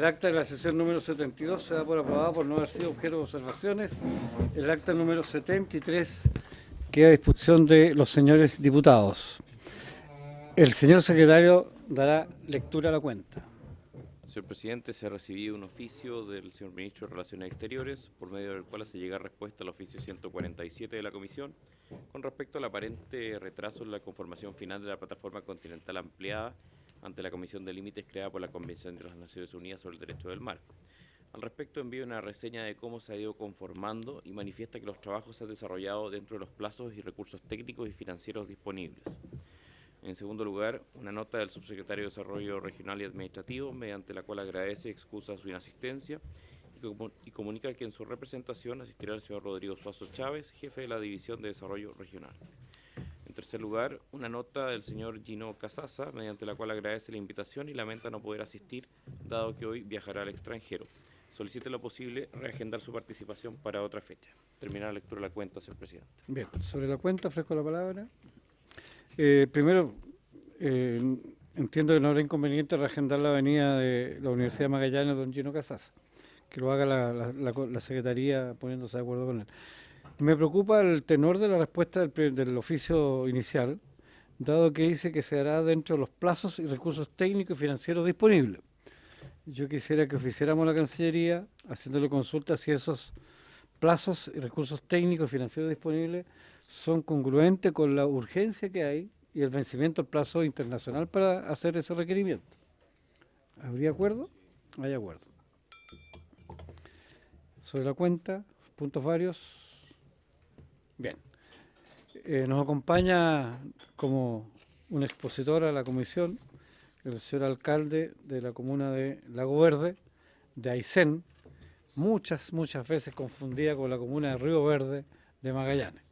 El acta de la sesión número 72 se da por aprobada por no haber sido objeto de observaciones. El acta número 73 queda a disposición de los señores diputados. El señor secretario dará lectura a la cuenta. Señor presidente, se ha recibido un oficio del señor ministro de Relaciones Exteriores, por medio del cual se llega respuesta al oficio 147 de la Comisión, con respecto al aparente retraso en la conformación final de la plataforma continental ampliada ante la Comisión de Límites creada por la Convención de las Naciones Unidas sobre el Derecho del Mar. Al respecto, envía una reseña de cómo se ha ido conformando y manifiesta que los trabajos se han desarrollado dentro de los plazos y recursos técnicos y financieros disponibles. En segundo lugar, una nota del subsecretario de Desarrollo Regional y Administrativo, mediante la cual agradece y excusa su inasistencia y comunica que en su representación asistirá el señor Rodrigo Suazo Chávez, jefe de la División de Desarrollo Regional. En tercer lugar, una nota del señor Gino Casasa, mediante la cual agradece la invitación y lamenta no poder asistir, dado que hoy viajará al extranjero. Solicite lo posible reagendar su participación para otra fecha. Terminar la lectura de la cuenta, señor presidente. Bien, sobre la cuenta ofrezco la palabra. Primero, entiendo que no habrá inconveniente reagendar la venida de la Universidad de Magallanes, don Gino Casas, que lo haga la Secretaría poniéndose de acuerdo con él. Me preocupa el tenor de la respuesta del oficio inicial, dado que dice que se hará dentro de los plazos y recursos técnicos y financieros disponibles. Yo quisiera que oficiáramos a la Cancillería haciéndole consulta si esos plazos y recursos técnicos y financieros disponibles son congruentes con la urgencia que hay y el vencimiento del plazo internacional para hacer ese requerimiento. ¿Habría acuerdo? Hay acuerdo. Sobre la cuenta, puntos varios. Bien. Nos acompaña como un expositor a la comisión el señor alcalde de la comuna de Lago Verde, de Aysén, muchas veces confundida con la comuna de Río Verde de Magallanes.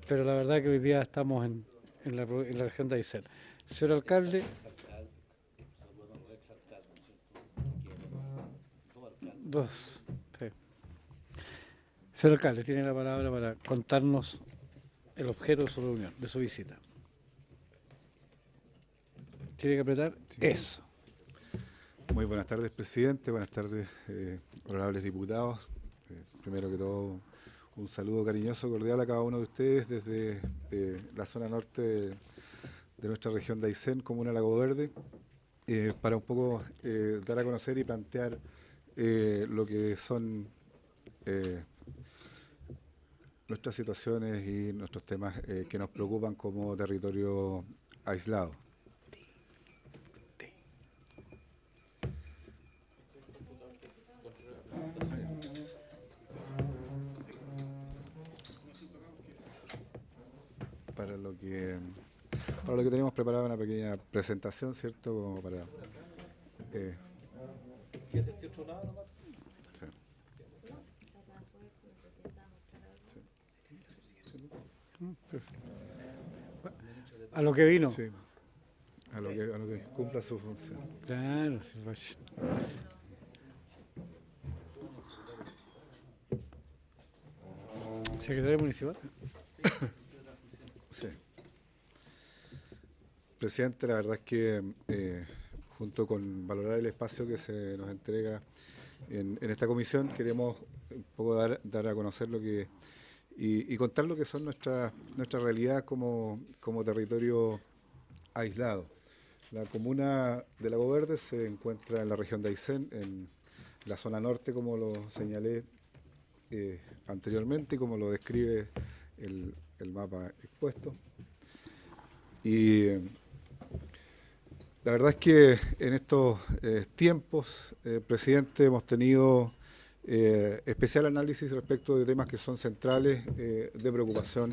Pero la verdad que hoy día estamos en la región de Aysén. Señor alcalde, sí. Señor alcalde, tiene la palabra para contarnos el objeto de su reunión, de su visita. Tiene que apretar sí. Eso. Muy buenas tardes, presidente. Buenas tardes, honorables diputados. Primero que todo, un saludo cariñoso, cordial a cada uno de ustedes desde la zona norte de nuestra región de Aysén, comuna Lago Verde, para un poco dar a conocer y plantear lo que son nuestras situaciones y nuestros temas que nos preocupan como territorio aislado. Para lo que tenemos preparada una pequeña presentación, ¿cierto? Como para... Sí. A lo que vino. Sí. A lo que cumpla su función. Claro, sí, pues. ¿Secretario municipal? Sí. Presidente, la verdad es que junto con valorar el espacio que se nos entrega en esta comisión, queremos un poco dar a conocer lo que y contar lo que son nuestra realidad como territorio aislado. La comuna de Lago Verde se encuentra en la región de Aysén, en la zona norte, como lo señalé anteriormente y como lo describe el mapa expuesto. Y la verdad es que en estos tiempos, presidente, hemos tenido especial análisis respecto de temas que son centrales de preocupación,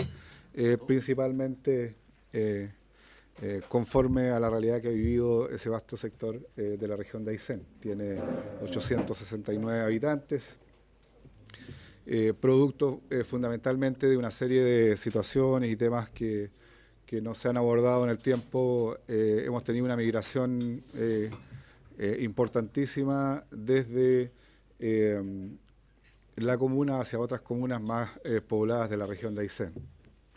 principalmente conforme a la realidad que ha vivido ese vasto sector de la región de Aysén. Tiene 869 habitantes, producto fundamentalmente de una serie de situaciones y temas que no se han abordado en el tiempo. Hemos tenido una migración importantísima desde la comuna hacia otras comunas más pobladas de la región de Aysén.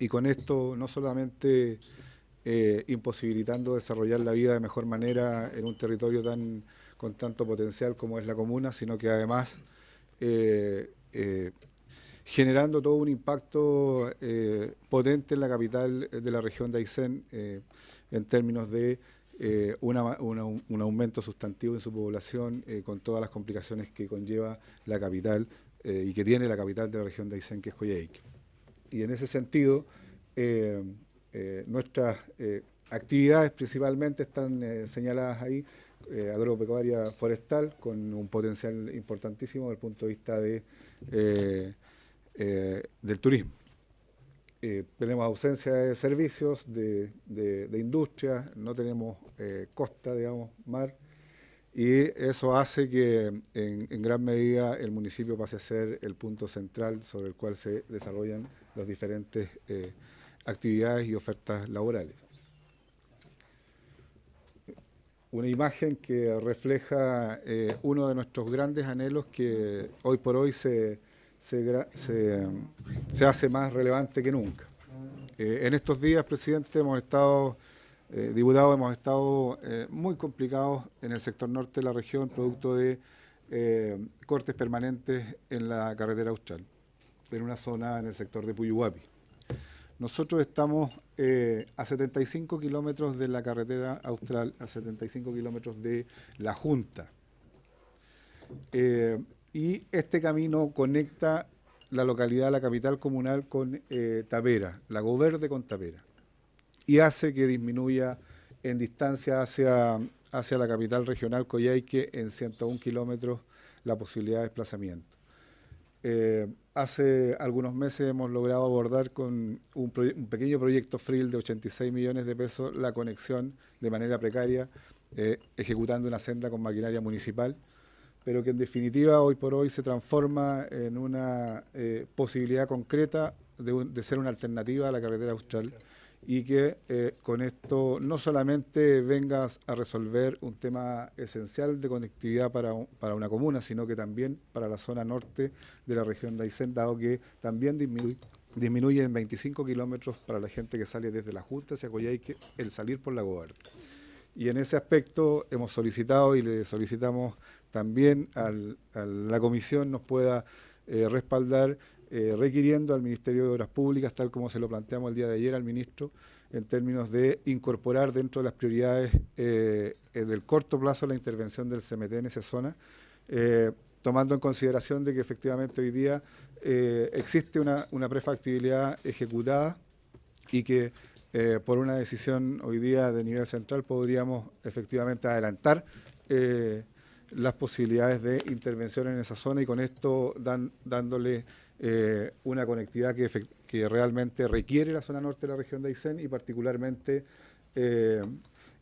Y con esto no solamente imposibilitando desarrollar la vida de mejor manera en un territorio tan con tanto potencial como es la comuna, sino que además generando todo un impacto potente en la capital de la región de Aysén en términos de un aumento sustantivo en su población con todas las complicaciones que conlleva la capital y que tiene la capital de la región de Aysén, que es Coyhaique. Y en ese sentido, nuestras actividades principalmente están señaladas ahí, agropecuaria forestal, con un potencial importantísimo desde el punto de vista del turismo. Tenemos ausencia de servicios, de industria, no tenemos costa, digamos, mar, y eso hace que en gran medida el municipio pase a ser el punto central sobre el cual se desarrollan las diferentes actividades y ofertas laborales. Una imagen que refleja uno de nuestros grandes anhelos que hoy por hoy se hace más relevante que nunca. En estos días, presidente, diputados, hemos estado muy complicados en el sector norte de la región, producto de cortes permanentes en la carretera austral, en una zona en el sector de Puyuhuapi. Nosotros estamos a 75 kilómetros de la carretera austral, a 75 kilómetros de la Junta. Y este camino conecta la localidad, la capital comunal, con Tapera, Lago Verde con Tapera, y hace que disminuya en distancia hacia la capital regional, Coyhaique, en 101 kilómetros la posibilidad de desplazamiento. Hace algunos meses hemos logrado abordar con un pequeño proyecto FRIL de 86 millones de pesos la conexión de manera precaria, ejecutando una senda con maquinaria municipal, pero que en definitiva hoy por hoy se transforma en una posibilidad concreta de ser una alternativa a la carretera austral, y que con esto no solamente venga a resolver un tema esencial de conectividad para una comuna, sino que también para la zona norte de la región de Aysén, dado que también disminuye en 25 kilómetros para la gente que sale desde la Junta hacia Coyhaique el salir por Lago Verde. Y en ese aspecto hemos solicitado y le solicitamos también a la comisión nos pueda respaldar, requiriendo al Ministerio de Obras Públicas, tal como se lo planteamos el día de ayer al ministro, en términos de incorporar dentro de las prioridades del corto plazo la intervención del CMT en esa zona, tomando en consideración de que efectivamente hoy día existe una prefactibilidad ejecutada y que por una decisión hoy día de nivel central podríamos efectivamente adelantar las posibilidades de intervención en esa zona, y con esto dándole una conectividad que realmente requiere la zona norte de la región de Aysén y particularmente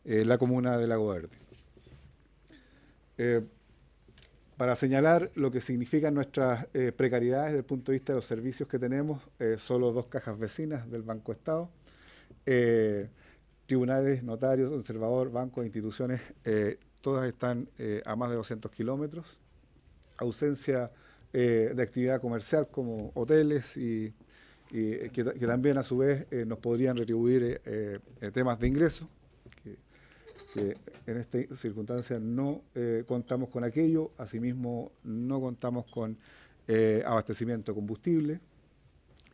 la comuna de Lago Verde. Para señalar lo que significan nuestras precariedades desde el punto de vista de los servicios que tenemos, solo 2 cajas vecinas del Banco Estado, tribunales, notarios, conservador, bancos, instituciones, todas están a más de 200 kilómetros, ausencia de actividad comercial como hoteles y que también a su vez nos podrían retribuir temas de ingresos, que en esta circunstancia no contamos con aquello. Asimismo no contamos con abastecimiento de combustible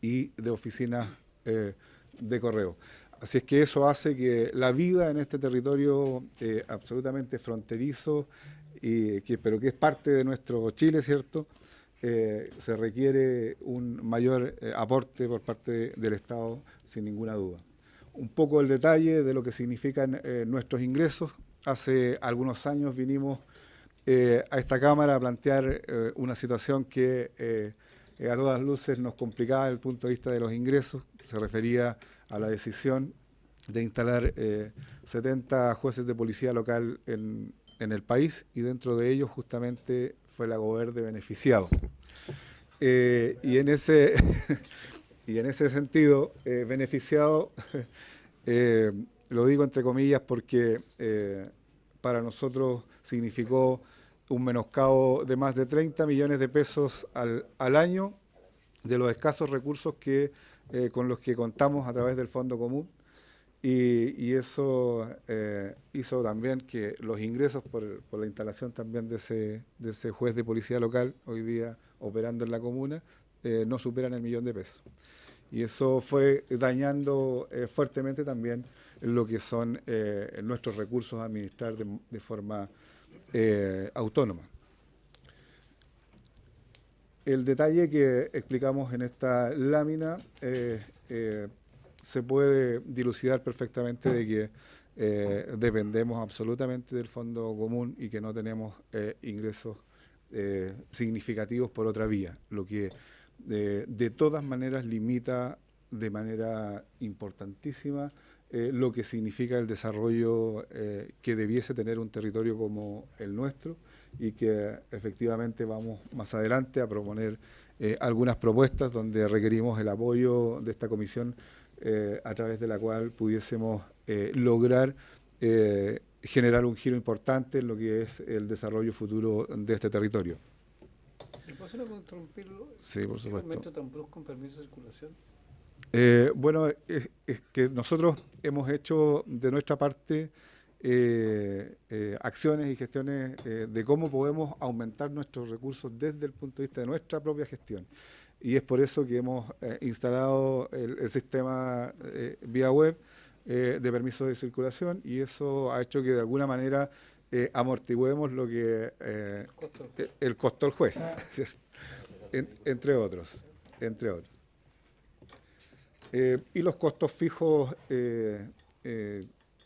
y de oficinas de correo. Así es que eso hace que la vida en este territorio absolutamente fronterizo, pero que es parte de nuestro Chile, ¿cierto?, se requiere un mayor aporte por parte del Estado, sin ninguna duda. Un poco el detalle de lo que significan nuestros ingresos. Hace algunos años vinimos a esta Cámara a plantear una situación que a todas luces nos complicaba desde el punto de vista de los ingresos. Se refería a la decisión de instalar 70 jueces de policía local en el país, y dentro de ellos justamente fue Lago Verde beneficiado. Y en ese sentido, beneficiado, lo digo entre comillas porque para nosotros significó un menoscabo de más de 30 millones de pesos al año de los escasos recursos con los que contamos a través del Fondo Común, y eso hizo también que los ingresos por la instalación también de ese juez de policía local, hoy día operando en la comuna, no superan el $1.000.000 de pesos. Y eso fue dañando fuertemente también lo que son nuestros recursos a administrar de forma autónoma. El detalle que explicamos en esta lámina se puede dilucidar perfectamente de que dependemos absolutamente del fondo común y que no tenemos ingresos significativos por otra vía, lo que de todas maneras limita de manera importantísima lo que significa el desarrollo que debiese tener un territorio como el nuestro, y que efectivamente vamos más adelante a proponer algunas propuestas donde requerimos el apoyo de esta comisión a través de la cual pudiésemos lograr generar un giro importante en lo que es el desarrollo futuro de este territorio. ¿Le puedo interrumpirlo? Sí, por supuesto. ¿En qué momento tan brusco con permiso de circulación? Bueno, es que nosotros hemos hecho de nuestra parte acciones y gestiones de cómo podemos aumentar nuestros recursos desde el punto de vista de nuestra propia gestión. Y es por eso que hemos instalado el sistema vía web de permisos de circulación, y eso ha hecho que de alguna manera amortiguemos lo que el costo del juez, entre otros. Y los costos fijos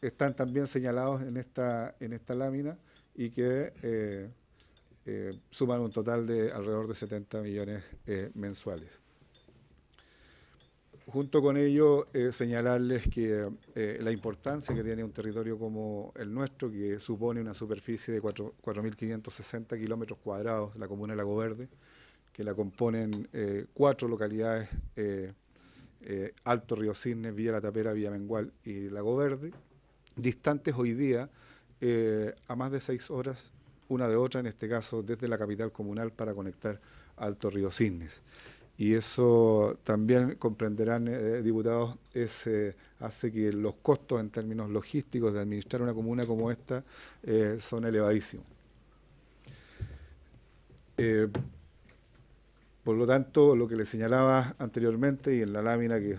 están también señalados en esta lámina, y que suman un total de alrededor de 70 millones mensuales. Junto con ello, señalarles que la importancia que tiene un territorio como el nuestro, que supone una superficie de 4.560 kilómetros cuadrados, la comuna de Lago Verde, que la componen 4 localidades, Alto Río Cisnes, Villa La Tapera, Villa Mengual y Lago Verde, distantes hoy día a más de 6 horas una de otra, en este caso desde la capital comunal, para conectar Alto Río Cisnes. Y eso también comprenderán, diputados, hace que los costos en términos logísticos de administrar una comuna como esta son elevadísimos. Por lo tanto, lo que les señalaba anteriormente, y en la lámina que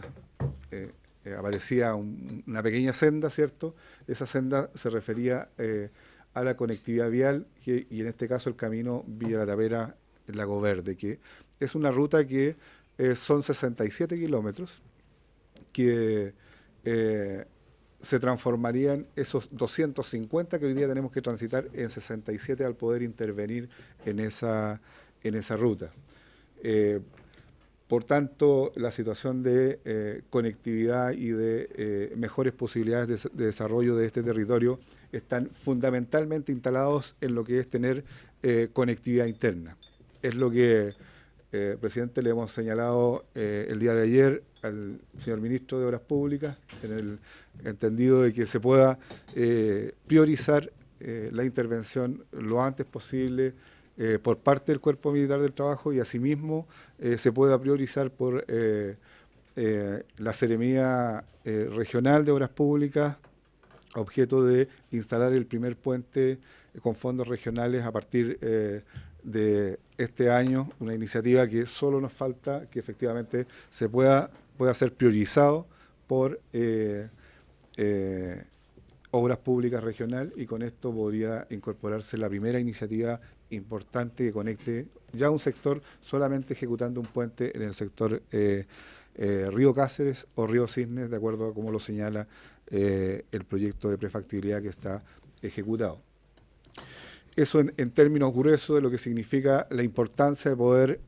aparecía una pequeña senda, ¿cierto? Esa senda se refería a la conectividad vial, y en este caso el camino Villa La Tapera, Lago Verde, que es una ruta que son 67 kilómetros, que se transformarían esos 250 que hoy día tenemos que transitar en 67 al poder intervenir en esa ruta. Por tanto, la situación de conectividad y de mejores posibilidades de desarrollo de este territorio están fundamentalmente instalados en lo que es tener conectividad interna. Es lo que, presidente, le hemos señalado el día de ayer al señor ministro de Obras Públicas, en el entendido de que se pueda priorizar la intervención lo antes posible por parte del Cuerpo Militar del Trabajo, y asimismo se pueda priorizar por la Seremía Regional de Obras Públicas, a objeto de instalar el primer puente con fondos regionales a partir de este año, una iniciativa que solo nos falta que efectivamente se pueda ser priorizado por Obras Públicas Regional, y con esto podría incorporarse la primera iniciativa importante que conecte ya un sector, solamente ejecutando un puente en el sector Río Cáceres o Río Cisnes, de acuerdo a cómo lo señala el proyecto de prefactibilidad que está ejecutado. Eso en términos gruesos de lo que significa la importancia de poder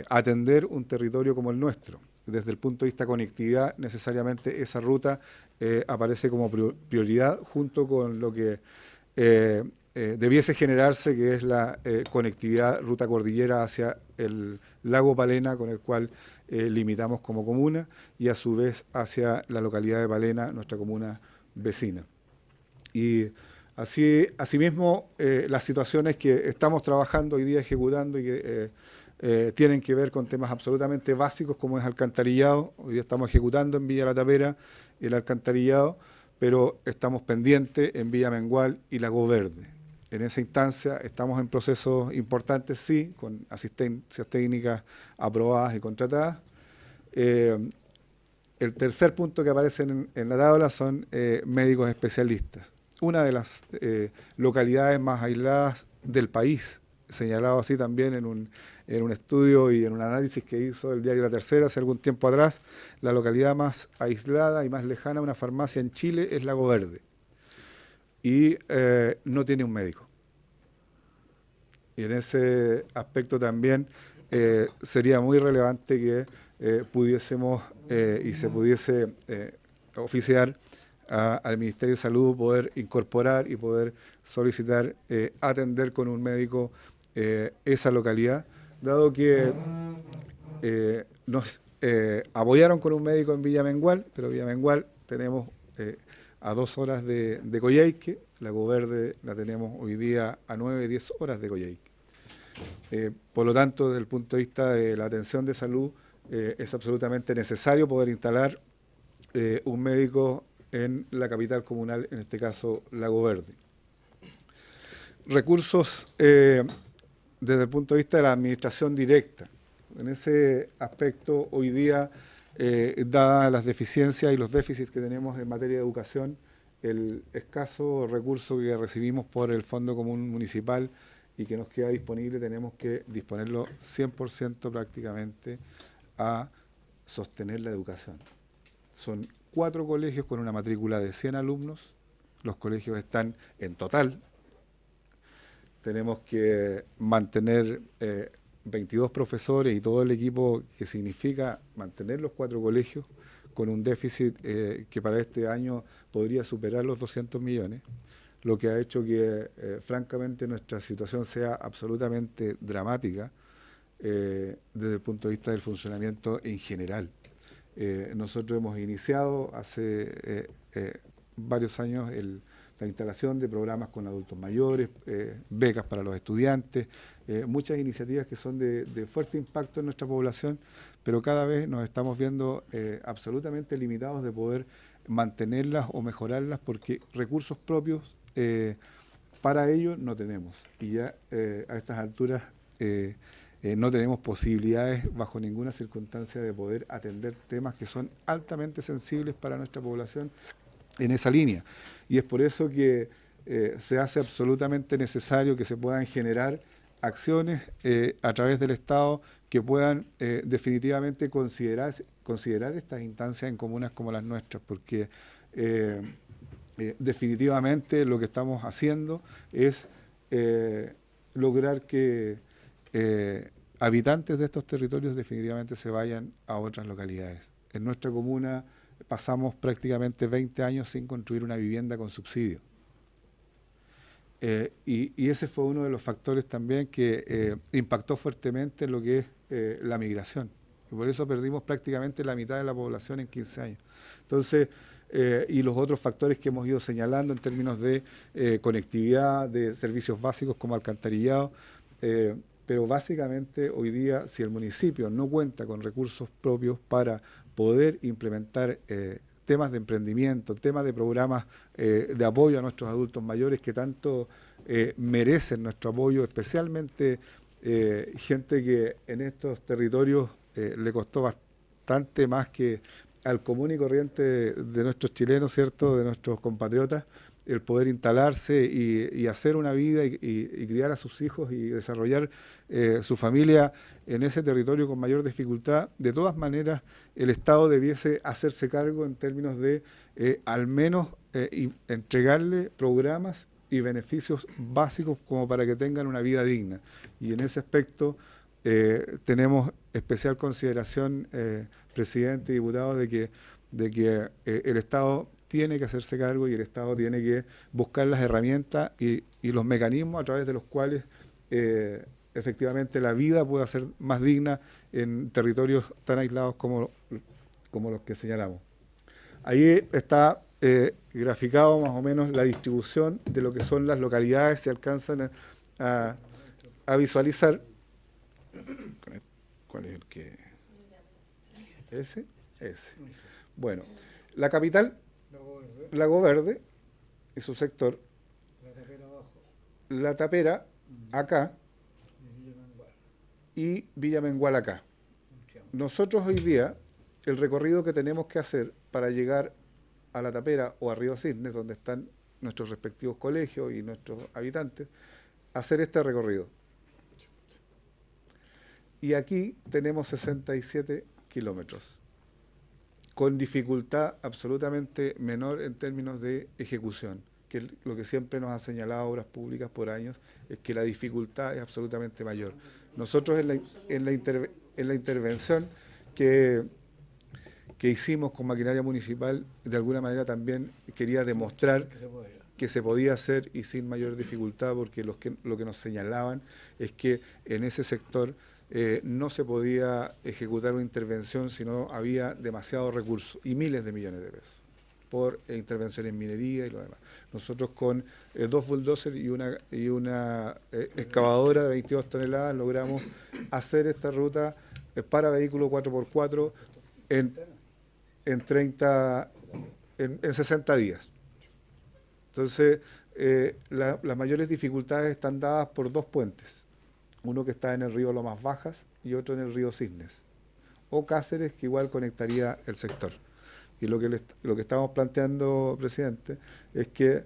atender un territorio como el nuestro. Desde el punto de vista de conectividad, necesariamente esa ruta aparece como prioridad, junto con lo que debiese generarse, que es la conectividad ruta cordillera hacia el lago Palena, con el cual limitamos como comuna, y a su vez hacia la localidad de Palena, nuestra comuna vecina. Y asimismo, las situaciones que estamos trabajando hoy día, ejecutando, y que tienen que ver con temas absolutamente básicos como es alcantarillado. Hoy día estamos ejecutando en Villa La Tapera el alcantarillado, pero estamos pendientes en Villa Mengual y Lago Verde. En esa instancia estamos en procesos importantes, sí, con asistencias técnicas aprobadas y contratadas. El tercer punto que aparece en la tabla son médicos especialistas. Una de las localidades más aisladas del país, señalado así también en un estudio y en un análisis que hizo el diario La Tercera hace algún tiempo atrás, la localidad más aislada y más lejana a una farmacia en Chile es Lago Verde. Y no tiene un médico. Y en ese aspecto también sería muy relevante que pudiésemos y se pudiese oficiar al Ministerio de Salud, poder incorporar y poder solicitar atender con un médico esa localidad, dado que nos apoyaron con un médico en Villa Mengual, pero Villa Mengual tenemos a 2 horas de Coyhaique, Lago Verde la tenemos hoy día a 9, 10 horas de Coyhaique. Por lo tanto, desde el punto de vista de la atención de salud, es absolutamente necesario poder instalar un médico en la capital comunal, en este caso Lago Verde. Recursos desde el punto de vista de la administración directa. En ese aspecto, hoy día, dadas las deficiencias y los déficits que tenemos en materia de educación, el escaso recurso que recibimos por el Fondo Común Municipal y que nos queda disponible, tenemos que disponerlo 100% prácticamente a sostener la educación. Son 4 colegios con una matrícula de 100 alumnos. Los colegios están en total. Tenemos que mantener 22 profesores y todo el equipo que significa mantener los 4 colegios con un déficit que para este año podría superar los 200 millones, lo que ha hecho que francamente nuestra situación sea absolutamente dramática desde el punto de vista del funcionamiento en general. Nosotros hemos iniciado hace varios años la instalación de programas con adultos mayores, becas para los estudiantes, muchas iniciativas que son de fuerte impacto en nuestra población, pero cada vez nos estamos viendo absolutamente limitados de poder mantenerlas o mejorarlas porque recursos propios para ello no tenemos. Y ya a estas alturas no tenemos posibilidades bajo ninguna circunstancia de poder atender temas que son altamente sensibles para nuestra población en esa línea. Y es por eso que se hace absolutamente necesario que se puedan generar acciones a través del Estado que puedan definitivamente considerar estas instancias en comunas como las nuestras, porque definitivamente lo que estamos haciendo es lograr que habitantes de estos territorios definitivamente se vayan a otras localidades. En nuestra comuna pasamos prácticamente 20 años sin construir una vivienda con subsidio. Y ese fue uno de los factores también que impactó fuertemente en lo que es la migración. Y por eso perdimos prácticamente la mitad de la población en 15 años. Entonces, y los otros factores que hemos ido señalando en términos de conectividad, de servicios básicos como alcantarillado, pero básicamente hoy día, si el municipio no cuenta con recursos propios para poder implementar temas de emprendimiento, temas de programas de apoyo a nuestros adultos mayores que tanto merecen nuestro apoyo, especialmente gente que en estos territorios le costó bastante más que al común y corriente de nuestros chilenos, ¿cierto?, de nuestros compatriotas, el poder instalarse y hacer una vida y criar a sus hijos y desarrollar su familia en ese territorio con mayor dificultad. De todas maneras, el Estado debiese hacerse cargo en términos de al menos entregarle programas y beneficios básicos como para que tengan una vida digna. Y en ese aspecto tenemos especial consideración, presidente y diputados, de que el Estado tiene que hacerse cargo y el Estado tiene que buscar las herramientas y los mecanismos a través de los cuales efectivamente la vida pueda ser más digna en territorios tan aislados como los que señalamos. Ahí está graficado más o menos la distribución de lo que son las localidades, se alcanzan a visualizar. ¿Cuál es el que? ¿Ese? Ese. Bueno, La capital, Lago Verde y su sector, La Tapera acá y Villa Mengual acá. Nosotros hoy día, el recorrido que tenemos que hacer para llegar a La Tapera o a Río Cisnes, donde están nuestros respectivos colegios y nuestros habitantes, hacer este recorrido. Y aquí tenemos 67 kilómetros, con dificultad absolutamente menor en términos de ejecución, que es lo que siempre nos ha señalado Obras Públicas por años, es que la dificultad es absolutamente mayor. Nosotros en la intervención que hicimos con maquinaria municipal, de alguna manera también quería demostrar que se podía hacer y sin mayor dificultad, porque lo que nos señalaban es que en ese sector no se podía ejecutar una intervención si no había demasiados recursos y miles de millones de pesos por intervención en minería y lo demás. Nosotros con 2 bulldozers y una excavadora de 22 toneladas logramos hacer esta ruta para vehículos 4x4 en 60 días. Entonces, las mayores dificultades están dadas por 2 puentes. Uno que está en el río Lomas Bajas y otro en el río Cisnes. O Cáceres, que igual conectaría el sector. Y lo que estamos planteando, presidente, es que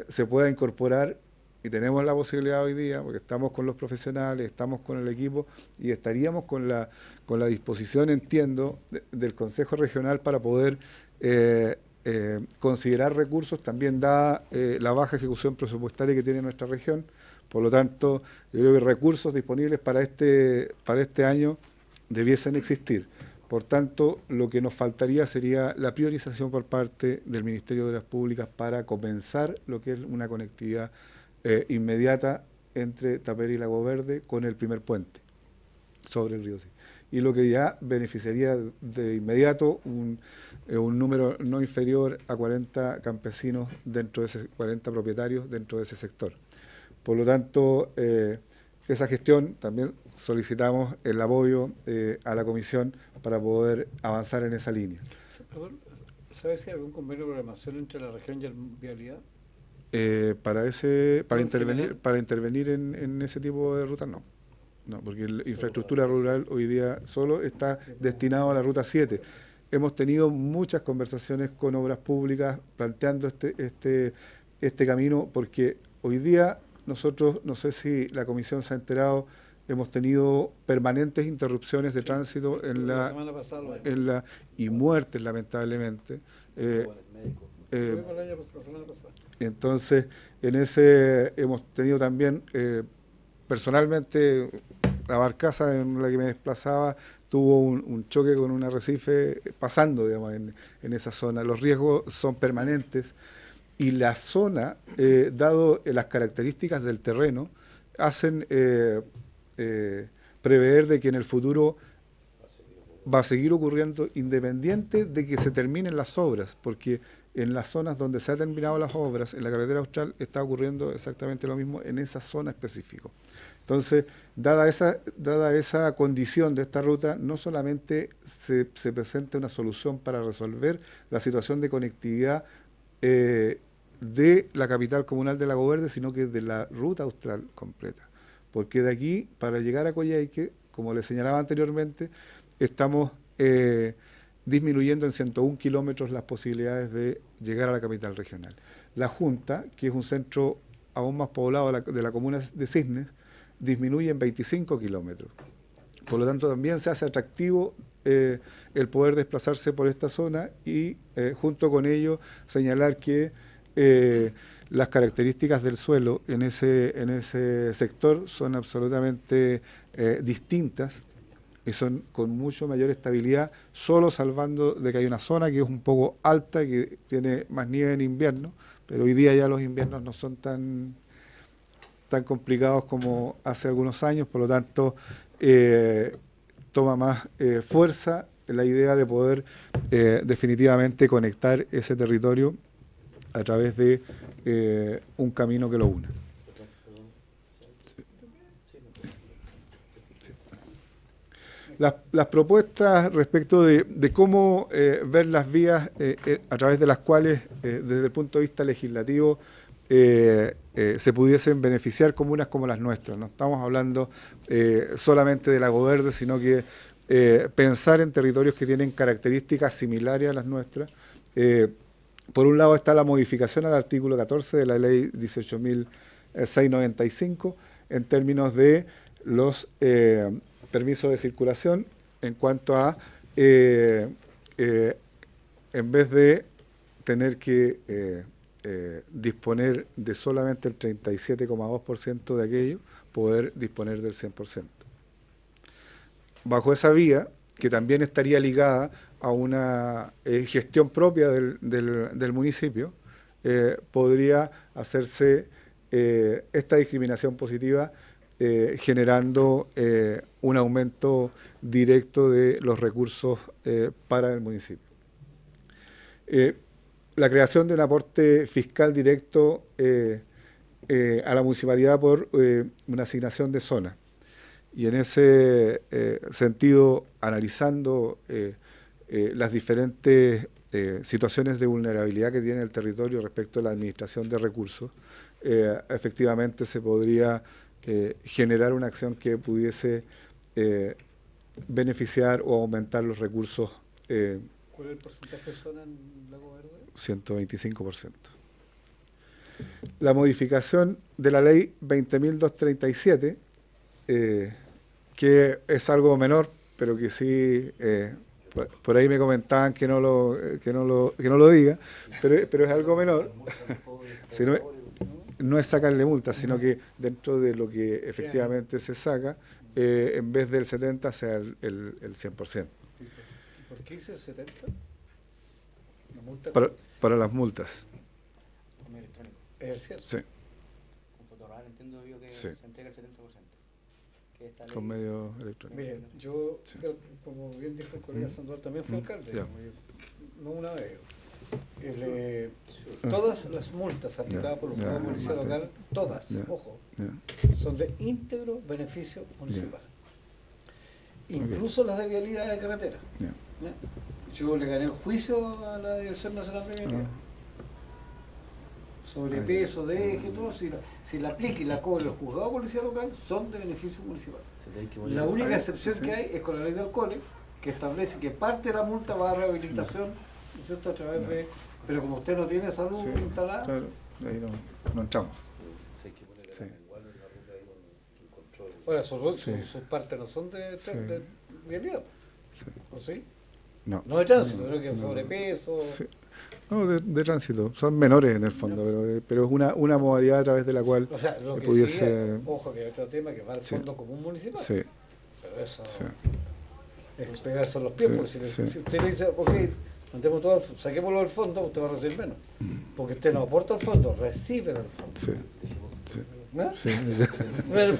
se pueda incorporar, y tenemos la posibilidad hoy día, porque estamos con los profesionales, estamos con el equipo, y estaríamos con la disposición, entiendo, del Consejo Regional para poder considerar recursos, también dada la baja ejecución presupuestaria que tiene nuestra región. Por lo tanto, yo creo que recursos disponibles para este año debiesen existir. Por tanto, lo que nos faltaría sería la priorización por parte del Ministerio de Obras Públicas para comenzar lo que es una conectividad inmediata entre Tapera y Lago Verde con el primer puente sobre el río Cisnes. Y lo que ya beneficiaría de inmediato un número no inferior a 40 campesinos dentro de 40 propietarios dentro de ese sector. Por lo tanto, esa gestión también solicitamos el apoyo a la comisión para poder avanzar en esa línea. ¿Sabes si hay algún convenio de programación entre la región y el Vialidad? Para intervenir en ese tipo de rutas, no. No, porque la infraestructura rural hoy día solo está destinado a la Ruta 7. Hemos tenido muchas conversaciones con Obras Públicas planteando este camino, porque hoy día nosotros, no sé si la comisión se ha enterado, hemos tenido permanentes interrupciones de tránsito y muertes, lamentablemente. Entonces, hemos tenido también, personalmente, la barcaza en la que me desplazaba tuvo un choque con un arrecife pasando, digamos, en esa zona. Los riesgos son permanentes. Y la zona, dado las características del terreno, hacen prever de que en el futuro va a seguir ocurriendo independiente de que se terminen las obras, porque en las zonas donde se han terminado las obras, en la carretera austral, está ocurriendo exactamente lo mismo en esa zona específica. Entonces, dada esa condición de esta ruta, no solamente se presenta una solución para resolver la situación de conectividad de la capital comunal de Lago Verde, sino que de la ruta austral completa. Porque de aquí, para llegar a Coyhaique, como le señalaba anteriormente, estamos disminuyendo en 101 kilómetros las posibilidades de llegar a la capital regional. La Junta, que es un centro aún más poblado de la comuna de Cisnes, disminuye en 25 kilómetros. Por lo tanto, también se hace atractivo el poder desplazarse por esta zona y junto con ello señalar que las características del suelo en ese sector son absolutamente distintas y son con mucho mayor estabilidad, solo salvando de que hay una zona que es un poco alta, que tiene más nieve en invierno, pero hoy día ya los inviernos no son tan complicados como hace algunos años, por lo tanto toma más fuerza la idea de poder definitivamente conectar ese territorio a través de un camino que lo una. Las propuestas respecto de cómo ver las vías a través de las cuales, desde el punto de vista legislativo, se pudiesen beneficiar comunas como las nuestras. No estamos hablando solamente de Lago Verde, sino que pensar en territorios que tienen características similares a las nuestras. Por un lado está la modificación al artículo 14 de la ley 18.695 en términos de los permisos de circulación en cuanto a, en vez de tener que disponer de solamente el 37,2% de aquello, poder disponer del 100%. Bajo esa vía, que también estaría ligada a una gestión propia del municipio, podría hacerse esta discriminación positiva generando un aumento directo de los recursos para el municipio. La creación de un aporte fiscal directo a la municipalidad por una asignación de zona. Y en ese sentido, analizando las diferentes situaciones de vulnerabilidad que tiene el territorio respecto a la administración de recursos, efectivamente se podría generar una acción que pudiese beneficiar o aumentar los recursos. ¿Cuál es el porcentaje de zona en Lago Verde? 125%. La modificación de la ley 20.237, que es algo menor, pero que sí, por ahí me comentaban que no lo diga, pero es algo menor. Si no es sacarle multa, sino que dentro de lo que efectivamente se saca, en vez del 70% sea el 100%. ¿Por qué dice el 70%? Para las multas. ¿Es cierto? Sí. Con fotorradar entiendo yo que Sí. se entrega el 70%. Que esta ley- Con medios electrónicos. Mire, yo, Sí. como bien dijo el colega Sandoval, también fui alcalde, Ya. no una vez. Todas las multas aplicadas por los Ya. juzgados municipales locales, todas, Ya. ojo, Ya. son de íntegro beneficio municipal. Incluso las de vialidad de carretera. Ya. ¿Ya? Yo le gané el juicio a la Dirección Nacional de Vialidad. Sobrepeso, de eje, todo, si la aplica y la cobra el juzgado de policía local, son de beneficio municipal. La única excepción que hay es con la ley de alcoholes, que establece que parte de la multa va a rehabilitación, ¿no es cierto? A través de, pero como usted no tiene salud Sí, instalada, claro, ahí no entramos. Sí. ahora sus Sí. partes no son de Sí. vialidad, Sí. ¿o sí? No. No de tránsito, sino que No. sobrepeso. Sí. No, de tránsito. Son menores en el fondo, pero es una modalidad a través de la cual O sea, lo que pudiese. sí, ojo, que hay otro tema que va al Sí. fondo común municipal. Sí, Pero eso sí. es pegarse a los pies, Sí, porque sí. si usted le dice, ok, mandemos todo, saquémoslo del fondo, usted va a recibir menos. Porque usted no aporta al fondo, recibe del fondo. Sí. Sí. ¿No? Sí. Bueno,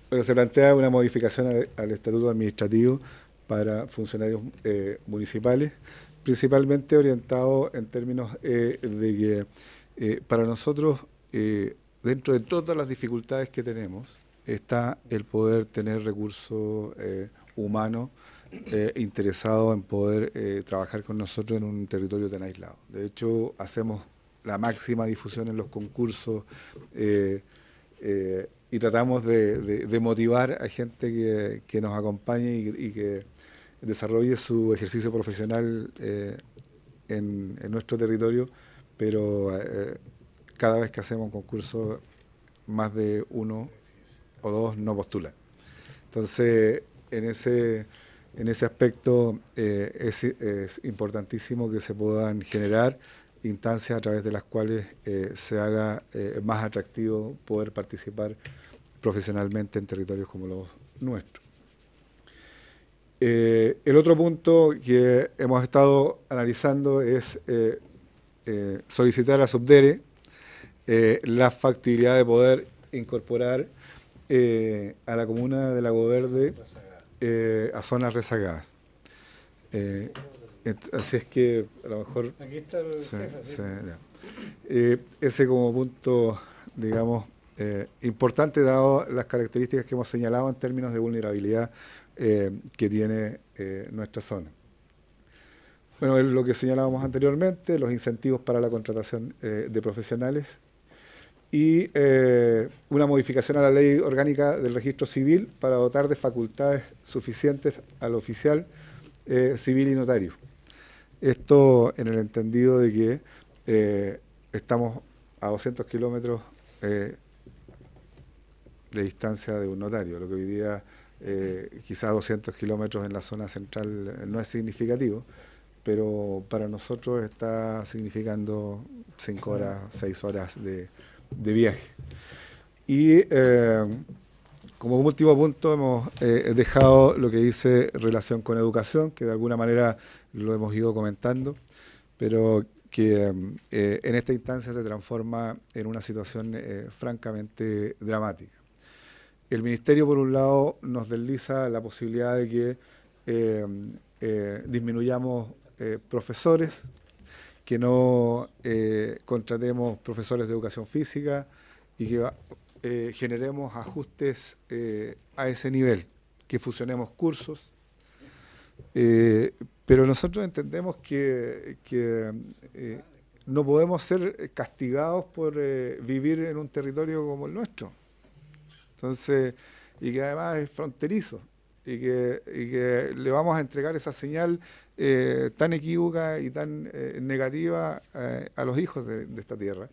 Bueno, se plantea una modificación al estatuto administrativo para funcionarios municipales, principalmente orientado en términos de que para nosotros, dentro de todas las dificultades que tenemos, está el poder tener recursos humanos interesados en poder trabajar con nosotros en un territorio tan aislado. De hecho, hacemos la máxima difusión en los concursos y tratamos de motivar a gente que nos acompañe y que desarrolle su ejercicio profesional en nuestro territorio, pero cada vez que hacemos un concurso, más de uno o dos no postulan. Entonces, en ese aspecto es importantísimo que se puedan generar instancias a través de las cuales se haga más atractivo poder participar profesionalmente en territorios como los nuestros. El otro punto que hemos estado analizando es solicitar a Subdere la factibilidad de poder incorporar a la comuna de Lago Verde a zonas rezagadas. Así es que a lo mejor aquí está el jefe, ¿sí? ya. Ese como punto, digamos, importante dado las características que hemos señalado en términos de vulnerabilidad que tiene nuestra zona. Bueno, es lo que señalábamos anteriormente, los incentivos para la contratación de profesionales y una modificación a la ley orgánica del registro civil para dotar de facultades suficientes al oficial civil y notario. Esto en el entendido de que estamos a 200 kilómetros de distancia de un notario, lo que hoy día quizás 200 kilómetros en la zona central no es significativo, pero para nosotros está significando 5 horas, 6 horas de viaje. Y como último punto hemos dejado lo que dice relación con educación, que de alguna manera lo hemos ido comentando, pero que en esta instancia se transforma en una situación francamente dramática. El Ministerio, por un lado, nos desliza la posibilidad de que disminuyamos profesores, que no contratemos profesores de educación física y que generemos ajustes a ese nivel, que fusionemos cursos. Pero nosotros entendemos que no podemos ser castigados por vivir en un territorio como el nuestro. Entonces, y que además es fronterizo, y que le vamos a entregar esa señal tan equívoca y tan negativa a los hijos de esta tierra.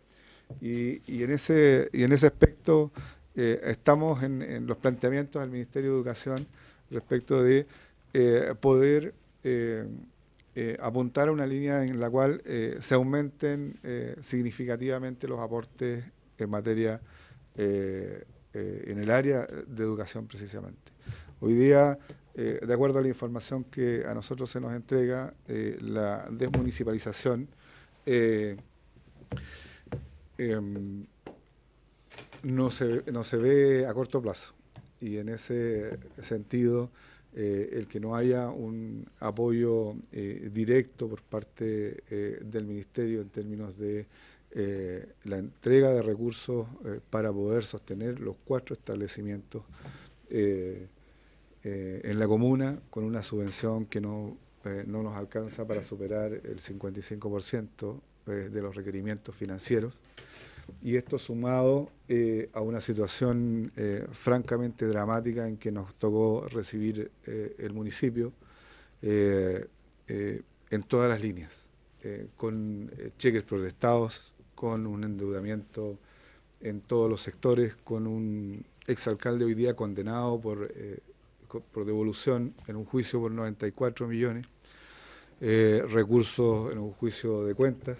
Y en ese aspecto estamos en los planteamientos del Ministerio de Educación respecto de poder apuntar a una línea en la cual se aumenten significativamente los aportes en materia en el área de educación precisamente. Hoy día, de acuerdo a la información que a nosotros se nos entrega, la desmunicipalización no se ve a corto plazo, y en ese sentido el que no haya un apoyo directo por parte del Ministerio en términos de la entrega de recursos para poder sostener los 4 establecimientos en la comuna, con una subvención que no nos alcanza para superar el 55% de los requerimientos financieros. Y esto sumado a una situación francamente dramática en que nos tocó recibir el municipio en todas las líneas, con cheques protestados, con un endeudamiento en todos los sectores, con un exalcalde hoy día condenado por devolución en un juicio por 94 millones, recursos en un juicio de cuentas.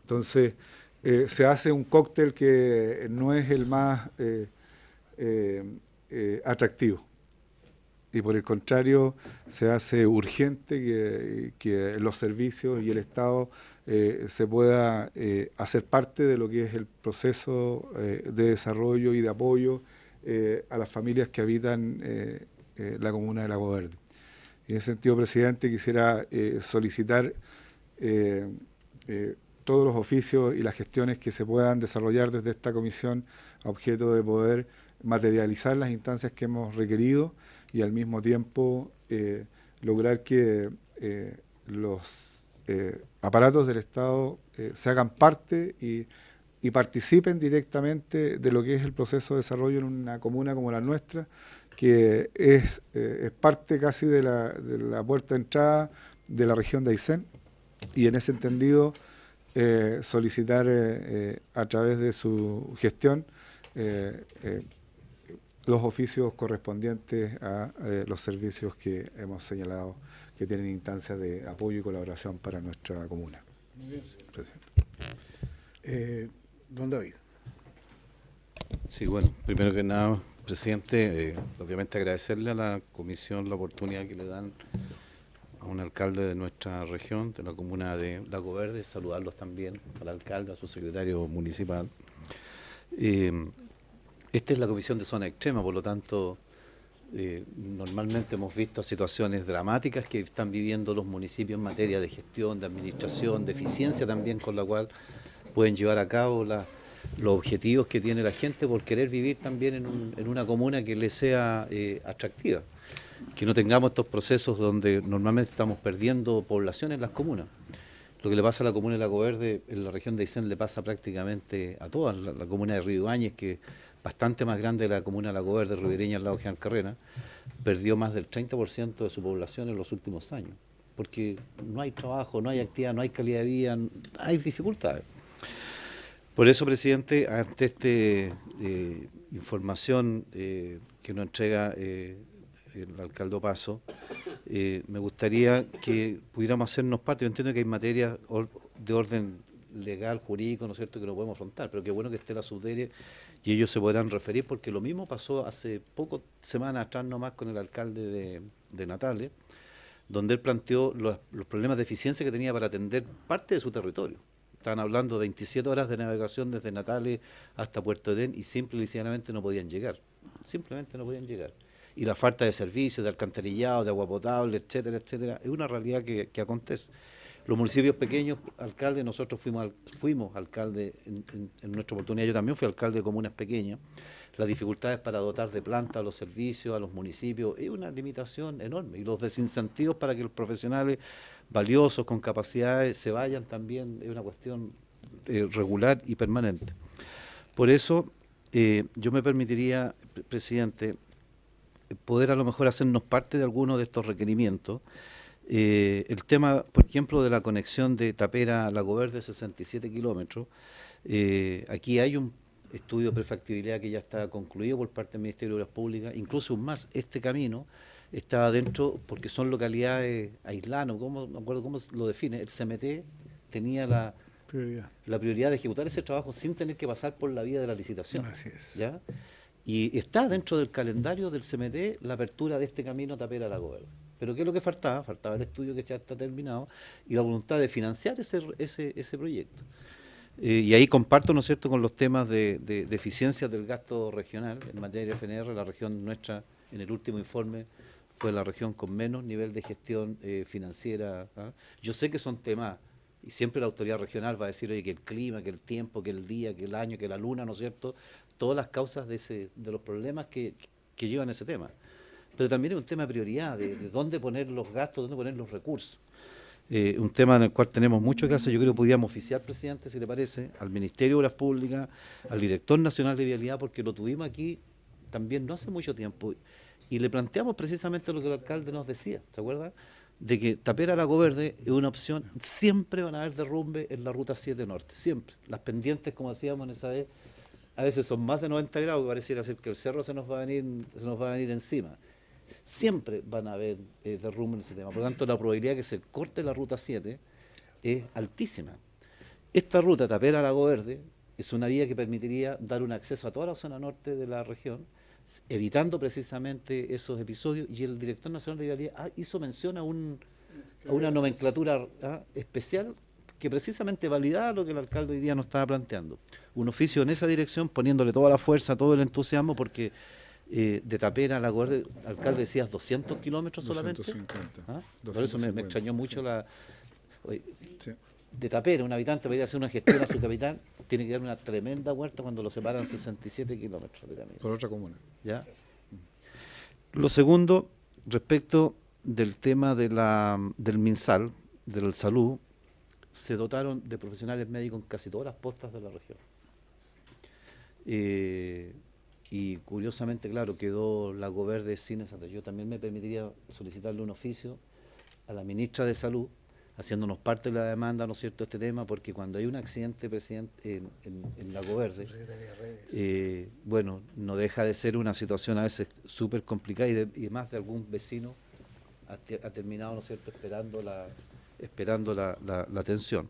Entonces, se hace un cóctel que no es el más atractivo, y por el contrario se hace urgente que los servicios y el Estado se pueda hacer parte de lo que es el proceso de desarrollo y de apoyo a las familias que habitan la comuna de Lago Verde. En ese sentido, presidente, quisiera solicitar todos los oficios y las gestiones que se puedan desarrollar desde esta comisión a objeto de poder materializar las instancias que hemos requerido y al mismo tiempo lograr que los aparatos del Estado se hagan parte y participen directamente de lo que es el proceso de desarrollo en una comuna como la nuestra, que es parte casi de la puerta de entrada de la región de Aysén, y en ese entendido solicitar a través de su gestión los oficios correspondientes a los servicios que hemos señalado que tienen instancias de apoyo y colaboración para nuestra comuna. Muy bien, presidente. Don David. Sí, bueno, primero que nada, presidente, obviamente agradecerle a la comisión la oportunidad que le dan a un alcalde de nuestra región, de la comuna de Lago Verde, saludarlos también al alcalde, a su secretario municipal. Esta es la comisión de zona extrema, por lo tanto, normalmente hemos visto situaciones dramáticas que están viviendo los municipios en materia de gestión, de administración, de eficiencia también, con la cual pueden llevar a cabo los objetivos que tiene la gente por querer vivir también en una comuna que le sea atractiva. Que no tengamos estos procesos donde normalmente estamos perdiendo población en las comunas. Lo que le pasa a la comuna de Lago Verde, en la región de Aysén, le pasa prácticamente a todas. La comuna de Río Ibáñez, que es bastante más grande que la comuna de Lago Verde, ribereña al lado de General Carrera, perdió más del 30% de su población en los últimos años. Porque no hay trabajo, no hay actividad, no hay calidad de vida, hay dificultades. Por eso, presidente, ante esta información que nos entrega el alcalde Opazo, me gustaría que pudiéramos hacernos parte. Yo entiendo que hay materias de orden legal, jurídico, ¿no es cierto?, que no podemos afrontar, pero qué bueno que esté la subdere y ellos se podrán referir, porque lo mismo pasó hace pocas semanas atrás nomás con el alcalde de Natales, donde él planteó los problemas de eficiencia que tenía para atender parte de su territorio. Estaban hablando de 27 horas de navegación desde Natales hasta Puerto Edén y simple y sencillamente no podían llegar. Simplemente no podían llegar. Y la falta de servicios, de alcantarillado, de agua potable, etcétera, etcétera, es una realidad que acontece. Los municipios pequeños, alcalde, nosotros fuimos alcalde en nuestra oportunidad, yo también fui alcalde de comunas pequeñas. Las dificultades para dotar de planta a los servicios, a los municipios, es una limitación enorme. Y los desincentivos para que los profesionales valiosos, con capacidades, se vayan también, es una cuestión regular y permanente. Por eso, yo me permitiría, presidente, poder a lo mejor hacernos parte de algunos de estos requerimientos. El tema, por ejemplo, de la conexión de Tapera a Lago Verde, 67 kilómetros, aquí hay un estudio de prefactibilidad que ya está concluido por parte del Ministerio de Obras Públicas, incluso más, este camino está dentro, porque son localidades aisladas, no me acuerdo cómo lo define, el CMT tenía la prioridad de ejecutar ese trabajo sin tener que pasar por la vía de la licitación. Así es. ¿Ya? Y está dentro del calendario del CMT la apertura de este camino Tapera-Lago Verde. Pero ¿qué es lo que faltaba? Faltaba el estudio que ya está terminado y la voluntad de financiar ese proyecto. Y ahí comparto, ¿no es cierto?, con los temas de eficiencia del gasto regional en materia de FNR. La región nuestra, en el último informe, fue la región con menos nivel de gestión financiera. ¿Ah? Yo sé que son temas, y siempre la autoridad regional va a decir, oye, que el clima, que el tiempo, que el día, que el año, que la luna, ¿no es cierto?, todas las causas de los problemas que llevan ese tema. Pero también es un tema de prioridad, de dónde poner los gastos, dónde poner los recursos. Un tema en el cual tenemos mucho que hacer. Yo creo que podríamos oficiar, presidente, si le parece, al Ministerio de Obras Públicas, al Director Nacional de Vialidad, porque lo tuvimos aquí también no hace mucho tiempo, y le planteamos precisamente lo que el alcalde nos decía, ¿se acuerda? De que Tapera-Lago Verde es una opción. Siempre van a haber derrumbe en la Ruta 7 Norte, siempre. Las pendientes, como decíamos en esa vez, a veces son más de 90 grados, que pareciera ser que el cerro se nos va a venir encima. Siempre van a haber derrumbe en ese tema. Por lo tanto, la probabilidad de que se corte la Ruta 7 es altísima. Esta ruta, Tapera-Lago Verde, es una vía que permitiría dar un acceso a toda la zona norte de la región, evitando precisamente esos episodios, y el Director Nacional de Vialidad hizo mención a una nomenclatura especial que precisamente validaba lo que el alcalde hoy día nos estaba planteando. Un oficio en esa dirección, poniéndole toda la fuerza, todo el entusiasmo, porque de Tapera a Lago Verde, alcalde, decías 200 kilómetros solamente. 250. ¿Ah? Por eso me extrañó mucho sí. Sí. De Tapera, un habitante para ir a hacer una gestión a su capital, tiene que dar una tremenda vuelta cuando lo separan 67 kilómetros de camino. Por otra comuna. ¿Ya? Lo segundo, respecto del tema del MinSal, del salud, se dotaron de profesionales médicos en casi todas las postas de la región. Y curiosamente, claro, quedó Lago Verde sin esa. Yo también me permitiría solicitarle un oficio a la ministra de Salud, haciéndonos parte de la demanda, ¿no es cierto?, este tema, porque cuando hay un accidente, presidente, en Lago Verde, bueno, no deja de ser una situación a veces súper complicada, y más de algún vecino ha terminado, ¿no es cierto?, esperando la atención.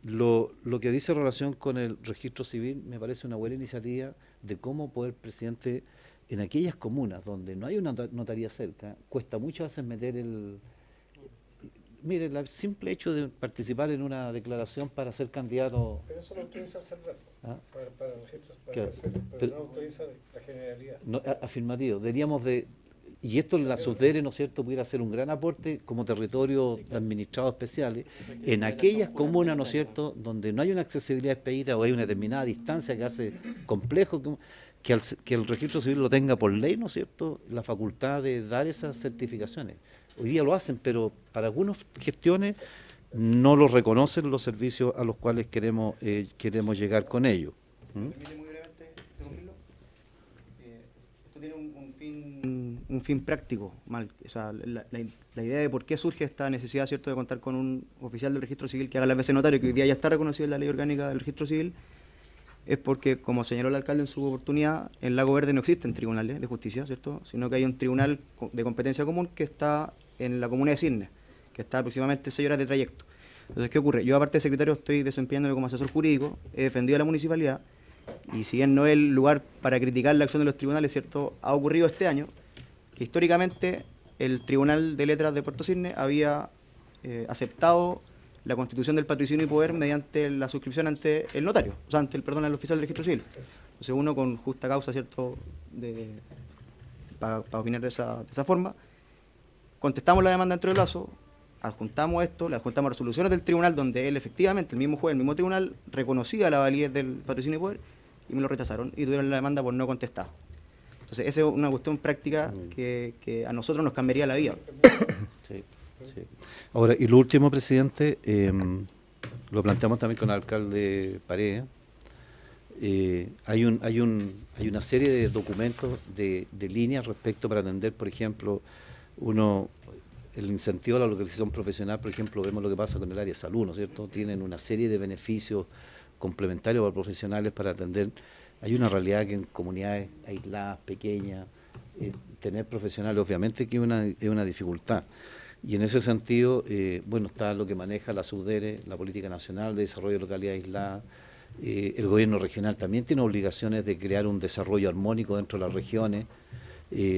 Lo que dice en relación con el registro civil me parece una buena iniciativa de cómo poder, presidente, en aquellas comunas donde no hay una notaría cerca, cuesta muchas veces meter Mire, el simple hecho de participar en una declaración para ser candidato... Pero eso lo autoriza el CERVEL, para registros, claro, pero no autoriza la Generalidad. No, afirmativo. Deberíamos de... y esto la SUDERE, ¿no es cierto?, pudiera hacer un gran aporte como territorio de administrados especiales en aquellas comunas, ¿no es cierto?, donde no hay una accesibilidad expedita o hay una determinada distancia que hace complejo que el registro civil lo tenga por ley, ¿no es cierto?, la facultad de dar esas certificaciones. Hoy día lo hacen, pero para algunas gestiones no lo reconocen los servicios a los cuales queremos llegar con ellos. Permite muy brevemente interrumpirlo. Esto tiene un fin práctico, mal. O sea, la idea de por qué surge esta necesidad, ¿cierto?, de contar con un oficial del registro civil que haga las veces notario, que hoy día ya está reconocido en la ley orgánica del registro civil, es porque, como señaló el alcalde en su oportunidad, en Lago Verde no existen tribunales de justicia, ¿cierto?, sino que hay un tribunal de competencia común que está en la comuna de Cisnes, que está aproximadamente 6 horas de trayecto. Entonces, ¿qué ocurre? Yo, aparte de secretario, estoy desempeñándome como asesor jurídico, he defendido a la municipalidad, y si bien no es el lugar para criticar la acción de los tribunales, ¿cierto?, ha ocurrido este año que históricamente el Tribunal de Letras de Puerto Cisnes había aceptado la constitución del patrocinio y poder mediante la suscripción ante el notario, o sea, ante el oficial del registro civil. Entonces uno con justa causa, ¿cierto?, para opinar de esa forma, contestamos la demanda dentro del plazo, adjuntamos esto, le adjuntamos resoluciones del tribunal donde él efectivamente, el mismo juez, el mismo tribunal, reconocía la validez del patrocinio y poder y me lo rechazaron y tuvieron la demanda por no contestar. Entonces esa es una cuestión práctica que a nosotros nos cambiaría la vida. Sí, sí. Ahora, y lo último, presidente, lo planteamos también con el alcalde Paredes. Hay una serie de documentos de líneas respecto para atender, por ejemplo, el incentivo a la localización profesional, por ejemplo, vemos lo que pasa con el área de salud, ¿no es cierto? Tienen una serie de beneficios complementarios para profesionales para atender. Hay una realidad que en comunidades aisladas, pequeñas, tener profesionales obviamente que es una dificultad. Y en ese sentido, bueno, está lo que maneja la SUDERE, la Política Nacional de Desarrollo de Localidades Aisladas. El gobierno regional también tiene obligaciones de crear un desarrollo armónico dentro de las regiones,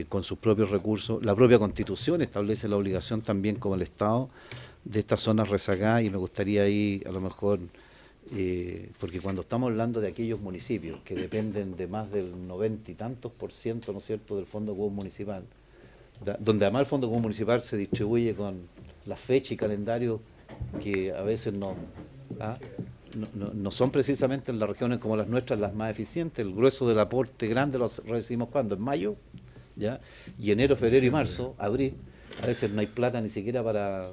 con sus propios recursos. La propia Constitución establece la obligación también como el Estado de estas zonas rezagadas y me gustaría ahí a lo mejor, porque cuando estamos hablando de aquellos municipios que dependen de más del 90 y tantos %, ¿no es cierto?, del Fondo Común Municipal, donde además el Fondo Común Municipal se distribuye con la fecha y calendario que a veces no son precisamente en las regiones como las nuestras las más eficientes. El grueso del aporte grande lo recibimos cuando, en mayo, ¿ya? Y enero, febrero y marzo, abril, a veces no hay plata ni siquiera para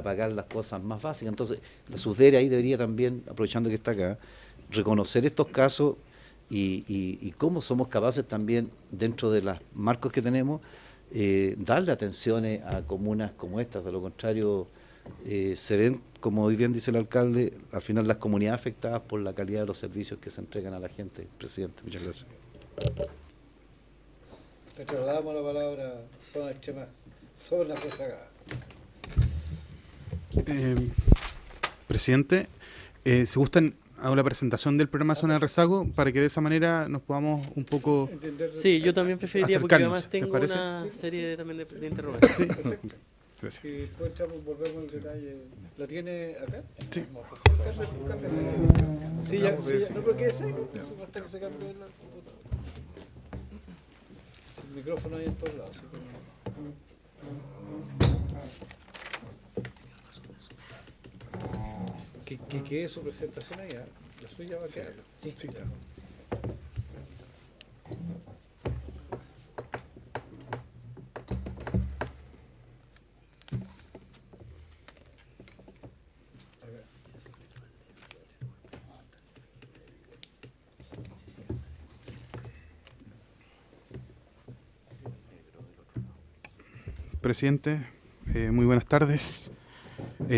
pagar las cosas más básicas. Entonces, la SUDERE ahí debería también, aprovechando que está acá, reconocer estos casos y cómo somos capaces también, dentro de los marcos que tenemos, darle atenciones a comunas como estas. De lo contrario, se ven, como bien dice el alcalde, al final las comunidades afectadas por la calidad de los servicios que se entregan a la gente. Presidente, muchas gracias. Te trasladamos la palabra zona extrema, zona rezagada. Presidente, si gustan, hago la presentación del programa Zona de Rezago para que de esa manera nos podamos un poco... Sí, yo también preferiría porque acercarnos, además tengo parece? una serie también de interrogantes. Sí, Perfecto. gracias. Si después volvemos al detalle. ¿La tiene acá? Sí. Sí, ya, no creo que sea, hasta que se cambie la computadora. Si el micrófono hay en todos lados. Así que quede su presentación ahí, la suya va a quedar. Sí. Ya. Presidente, muy buenas tardes.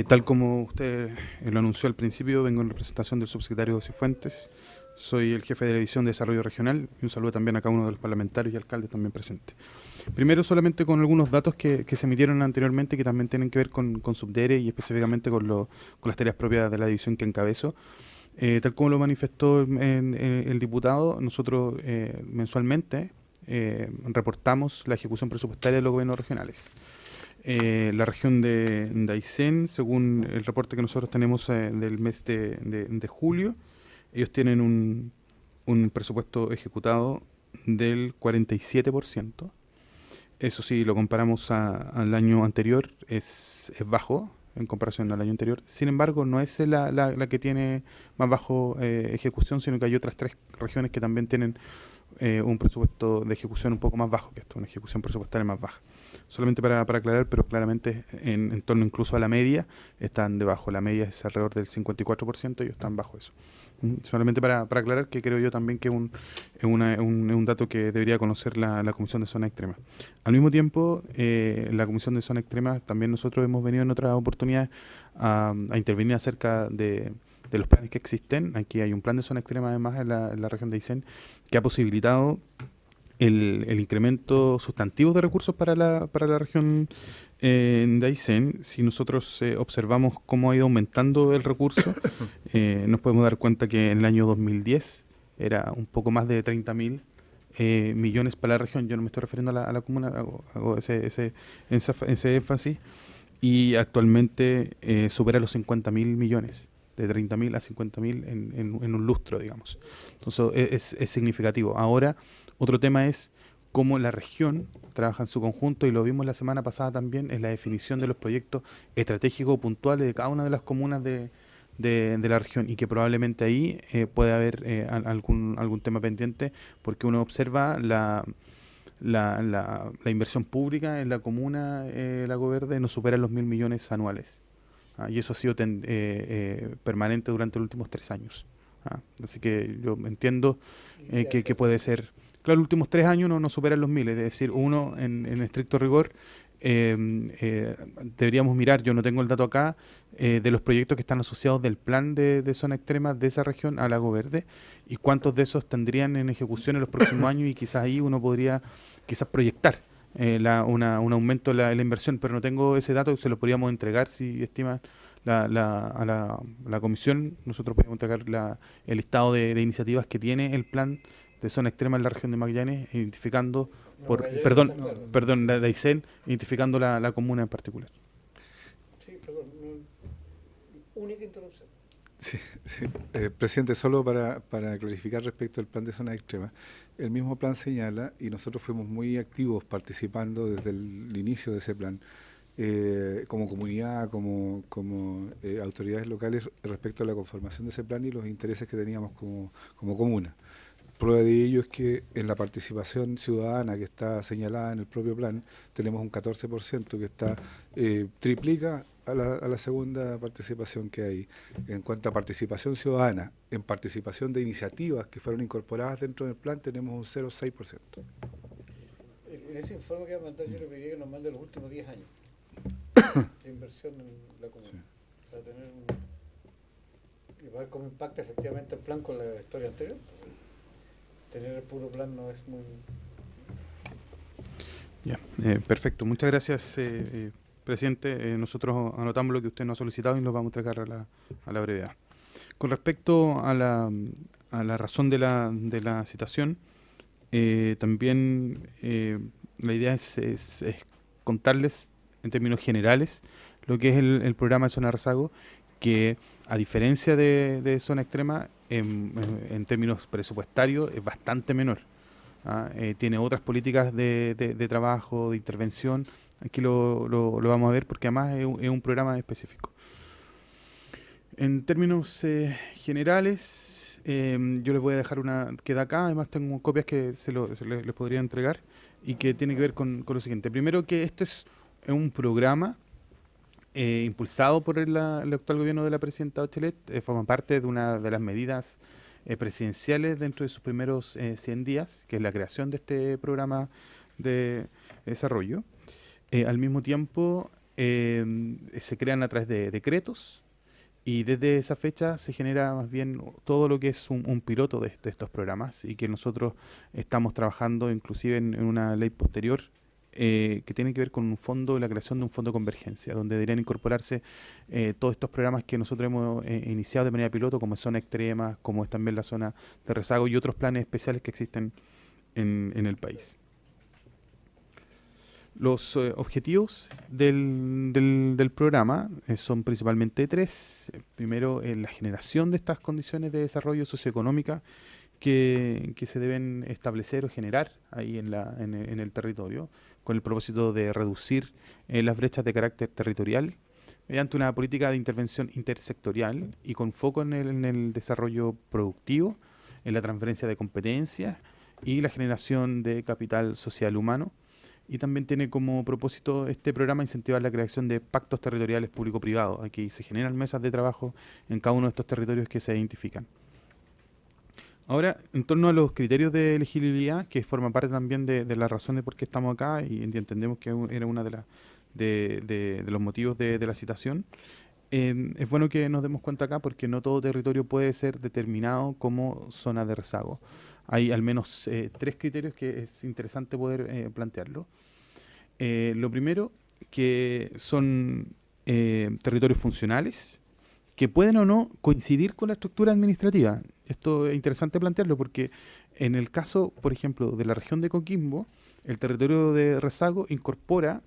Tal como usted lo anunció al principio, vengo en representación del subsecretario Cifuentes. Soy el jefe de la División de Desarrollo Regional y un saludo también a cada uno de los parlamentarios y alcaldes también presentes. Primero, solamente con algunos datos que se emitieron anteriormente que también tienen que ver con SUDERE y específicamente con las tareas propias de la división que encabezo. Tal como lo manifestó el diputado, nosotros mensualmente reportamos la ejecución presupuestaria de los gobiernos regionales. La región de Aysén, según el reporte que nosotros tenemos del mes de julio, ellos tienen un presupuesto ejecutado del 47%, Eso sí, lo comparamos al año anterior, es bajo en comparación al año anterior. Sin embargo, no es la que tiene más bajo ejecución, sino que hay otras 3 regiones que también tienen un presupuesto de ejecución un poco más bajo que esto, una ejecución presupuestaria más baja. Solamente para aclarar, pero claramente en torno incluso a la media, están debajo. La media es alrededor del 54% y ellos están bajo eso. Solamente para aclarar, que creo yo también que es un dato que debería conocer la Comisión de Zona Extrema. Al mismo tiempo, la Comisión de Zona Extrema, también nosotros hemos venido en otras oportunidades a intervenir acerca de los planes que existen. Aquí hay un plan de zona extrema además en la región de Aysén que ha posibilitado el incremento sustantivo de recursos para la región de Aysén. Si nosotros observamos cómo ha ido aumentando el recurso, nos podemos dar cuenta que en el año 2010 era un poco más de 30.000 millones para la región. Yo no me estoy refiriendo a la comuna, hago ese énfasis, y actualmente supera los 50.000 millones, de 30.000 a 50.000 en un lustro, digamos. Entonces es significativo. Ahora, otro tema es cómo la región trabaja en su conjunto, y lo vimos la semana pasada también, en la definición de los proyectos estratégicos puntuales de cada una de las comunas de la región, y que probablemente ahí puede haber algún tema pendiente, porque uno observa la inversión pública en la comuna Lago Verde no supera los 1.000 millones anuales. Y eso ha sido permanente durante los últimos 3 años. Así que yo entiendo que puede ser. Claro, los últimos 3 años no superan los 1.000, es decir, uno en estricto rigor deberíamos mirar, yo no tengo el dato acá, de los proyectos que están asociados del plan de zona extrema de esa región a Lago Verde, y cuántos de esos tendrían en ejecución en los próximos años, y quizás ahí uno podría proyectar un aumento de la inversión, pero no tengo ese dato, se lo podríamos entregar si estiman a la comisión. Nosotros podemos entregar el listado de iniciativas que tiene el plan de zona extrema en la región de Magallanes, identificando de Aysén, identificando la comuna en particular. Sí, perdón, única interrupción. Sí. Presidente, solo para clarificar respecto al plan de zona extrema, el mismo plan señala, y nosotros fuimos muy activos participando desde el inicio de ese plan, como comunidad, como autoridades locales, respecto a la conformación de ese plan y los intereses que teníamos como comuna. Prueba de ello es que en la participación ciudadana que está señalada en el propio plan, tenemos un 14% que está triplica a la segunda participación que hay. En cuanto a participación ciudadana, en participación de iniciativas que fueron incorporadas dentro del plan, tenemos un 0,6%. En ese informe que va a mandar, yo le pediría que nos mande los últimos 10 años de inversión en la comuna, sí, para tener y para ver cómo impacta efectivamente el plan con la historia anterior. Tener el puro plan no es muy... Ya, perfecto. Muchas gracias, presidente. Nosotros anotamos lo que usted nos ha solicitado y nos vamos a entregar a la brevedad. Con respecto a la razón de la citación, también la idea es contarles en términos generales lo que es el programa de Zona de Rezago, que a diferencia de Zona Extrema, en términos presupuestarios es bastante menor. Tiene otras políticas de trabajo, de intervención. Aquí lo vamos a ver porque además es un programa específico. En términos generales, yo les voy a dejar una que da acá, además tengo copias que les podría entregar, y que tiene que ver con lo siguiente. Primero, que esto es un programa impulsado por el actual gobierno de la presidenta Bachelet, forma parte de una de las medidas presidenciales dentro de sus primeros 100 días, que es la creación de este programa de desarrollo. Al mismo tiempo, se crean a través de decretos, y desde esa fecha se genera más bien todo lo que es un piloto de estos programas, y que nosotros estamos trabajando inclusive en una ley posterior que tiene que ver con un fondo, la creación de un fondo de convergencia, donde deberían incorporarse todos estos programas que nosotros hemos iniciado de manera piloto, como Zona Extrema, como es también la Zona de Rezago y otros planes especiales que existen en el país. Los objetivos del programa son principalmente 3. Primero, la generación de estas condiciones de desarrollo socioeconómica que se deben establecer o generar ahí en el territorio, con el propósito de reducir las brechas de carácter territorial, mediante una política de intervención intersectorial y con foco en el desarrollo productivo, en la transferencia de competencias y la generación de capital social humano. Y también tiene como propósito este programa incentivar la creación de pactos territoriales público-privados. Aquí se generan mesas de trabajo en cada uno de estos territorios que se identifican. Ahora, en torno a los criterios de elegibilidad, que forman parte también de la razón de por qué estamos acá, y entendemos que era una de los motivos de la citación, es bueno que nos demos cuenta acá porque no todo territorio puede ser determinado como zona de rezago. Hay al menos 3 criterios que es interesante poder plantearlo. Lo primero, que son territorios funcionales, que pueden o no coincidir con la estructura administrativa. Esto es interesante plantearlo porque en el caso, por ejemplo, de la región de Coquimbo, el territorio de rezago incorpora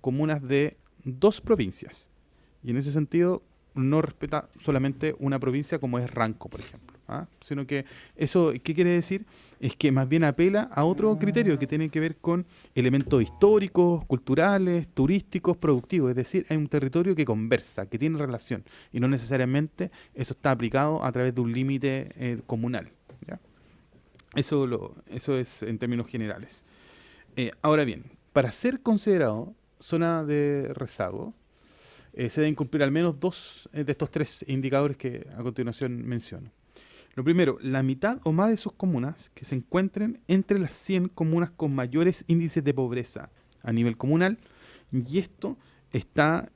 comunas de 2 provincias. Y en ese sentido no respeta solamente una provincia como es Ranco, por ejemplo. Sino que eso, ¿qué quiere decir? Es que más bien apela a otro criterio que tiene que ver con elementos históricos, culturales, turísticos, productivos. Es decir, hay un territorio que conversa, que tiene relación, y no necesariamente eso está aplicado a través de un límite comunal, ¿ya? Eso es en términos generales. Ahora bien, para ser considerado zona de rezago, se deben cumplir al menos 2 de estos 3 indicadores que a continuación menciono. Lo primero, la mitad o más de sus comunas que se encuentren entre las 100 comunas con mayores índices de pobreza a nivel comunal, y esto está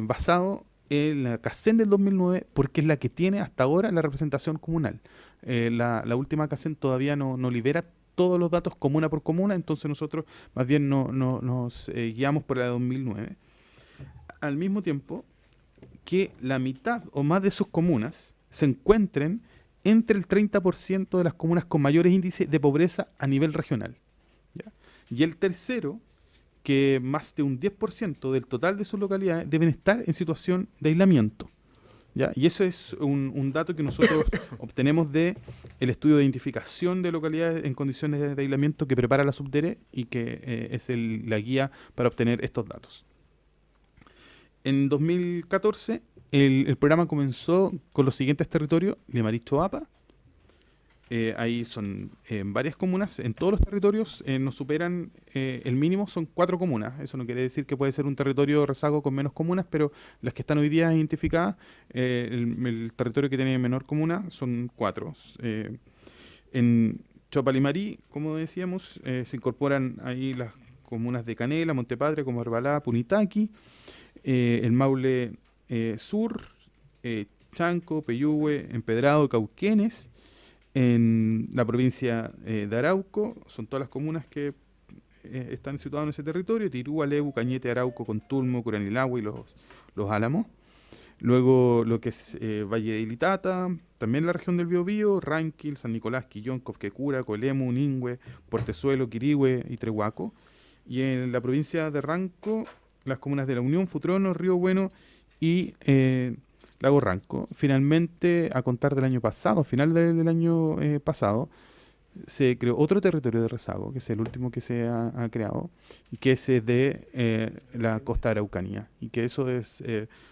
basado en la CACEN del 2009 porque es la que tiene hasta ahora la representación comunal. La última CACEN todavía no libera todos los datos comuna por comuna, entonces nosotros más bien nos guiamos por la de 2009. Al mismo tiempo que la mitad o más de sus comunas se encuentren entre el 30% de las comunas con mayores índices de pobreza a nivel regional, ¿ya? Y el tercero, que más de un 10% del total de sus localidades deben estar en situación de aislamiento, ¿ya? Y eso es un dato que nosotros obtenemos del estudio de identificación de localidades en condiciones de aislamiento que prepara la Subdere y que es la guía para obtener estos datos. En 2014, el programa comenzó con los siguientes territorios: Limarí, Choapa. Ahí son varias comunas. En todos los territorios nos superan, el mínimo son 4 comunas. Eso no quiere decir que puede ser un territorio rezago con menos comunas, pero las que están hoy día identificadas, el territorio que tiene menor comuna son 4. En Choapa, Limarí, como decíamos, se incorporan ahí las comunas de Canela, Montepatria, como Herbalá, Punitaqui, el Maule Sur, Chanco, Peyúgue, Empedrado, Cauquenes. En la provincia de Arauco son todas las comunas que están situadas en ese territorio: Tirúa, Lebu, Cañete, Arauco, Contulmo, Curanilagua y los Álamos. Luego lo que es Valle de Ilitata, también la región del Biobío, Ranquil, San Nicolás, Quillón, Cofquecura, Coelemu, Ningüe, Puertezuelo, Quirihue y Trehuaco. Y en la provincia de Ranco, las comunas de La Unión, Futrono, Río Bueno y Lago Ranco. Finalmente, a contar del año pasado, final del año pasado, se creó otro territorio de rezago, que es el último que se ha creado, y que es de la costa de Araucanía. Y que eso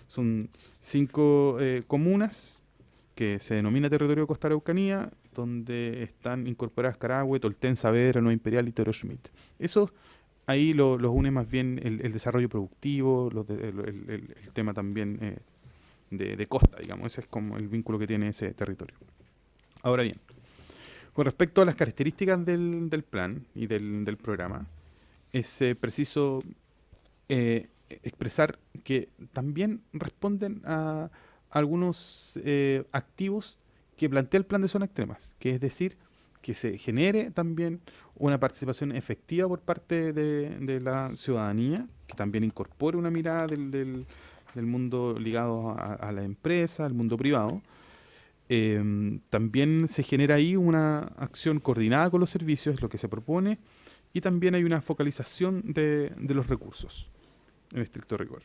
son 5 comunas que se denomina territorio de costa de Araucanía, donde están incorporadas Carahue, Tolten, Saavedra, Nueva Imperial y Toro Schmidt. Eso ahí los une más bien el desarrollo productivo, el tema también de costa, digamos. Ese es como el vínculo que tiene ese territorio. Ahora bien, con respecto a las características del plan y del programa, es preciso expresar que también responden a algunos activos que plantea el plan de zonas extremas, que es decir, que se genere también una participación efectiva por parte de la ciudadanía, que también incorpore una mirada del mundo ligado a la empresa, al mundo privado. También se genera ahí una acción coordinada con los servicios, es lo que se propone, y también hay una focalización de los recursos, en estricto rigor.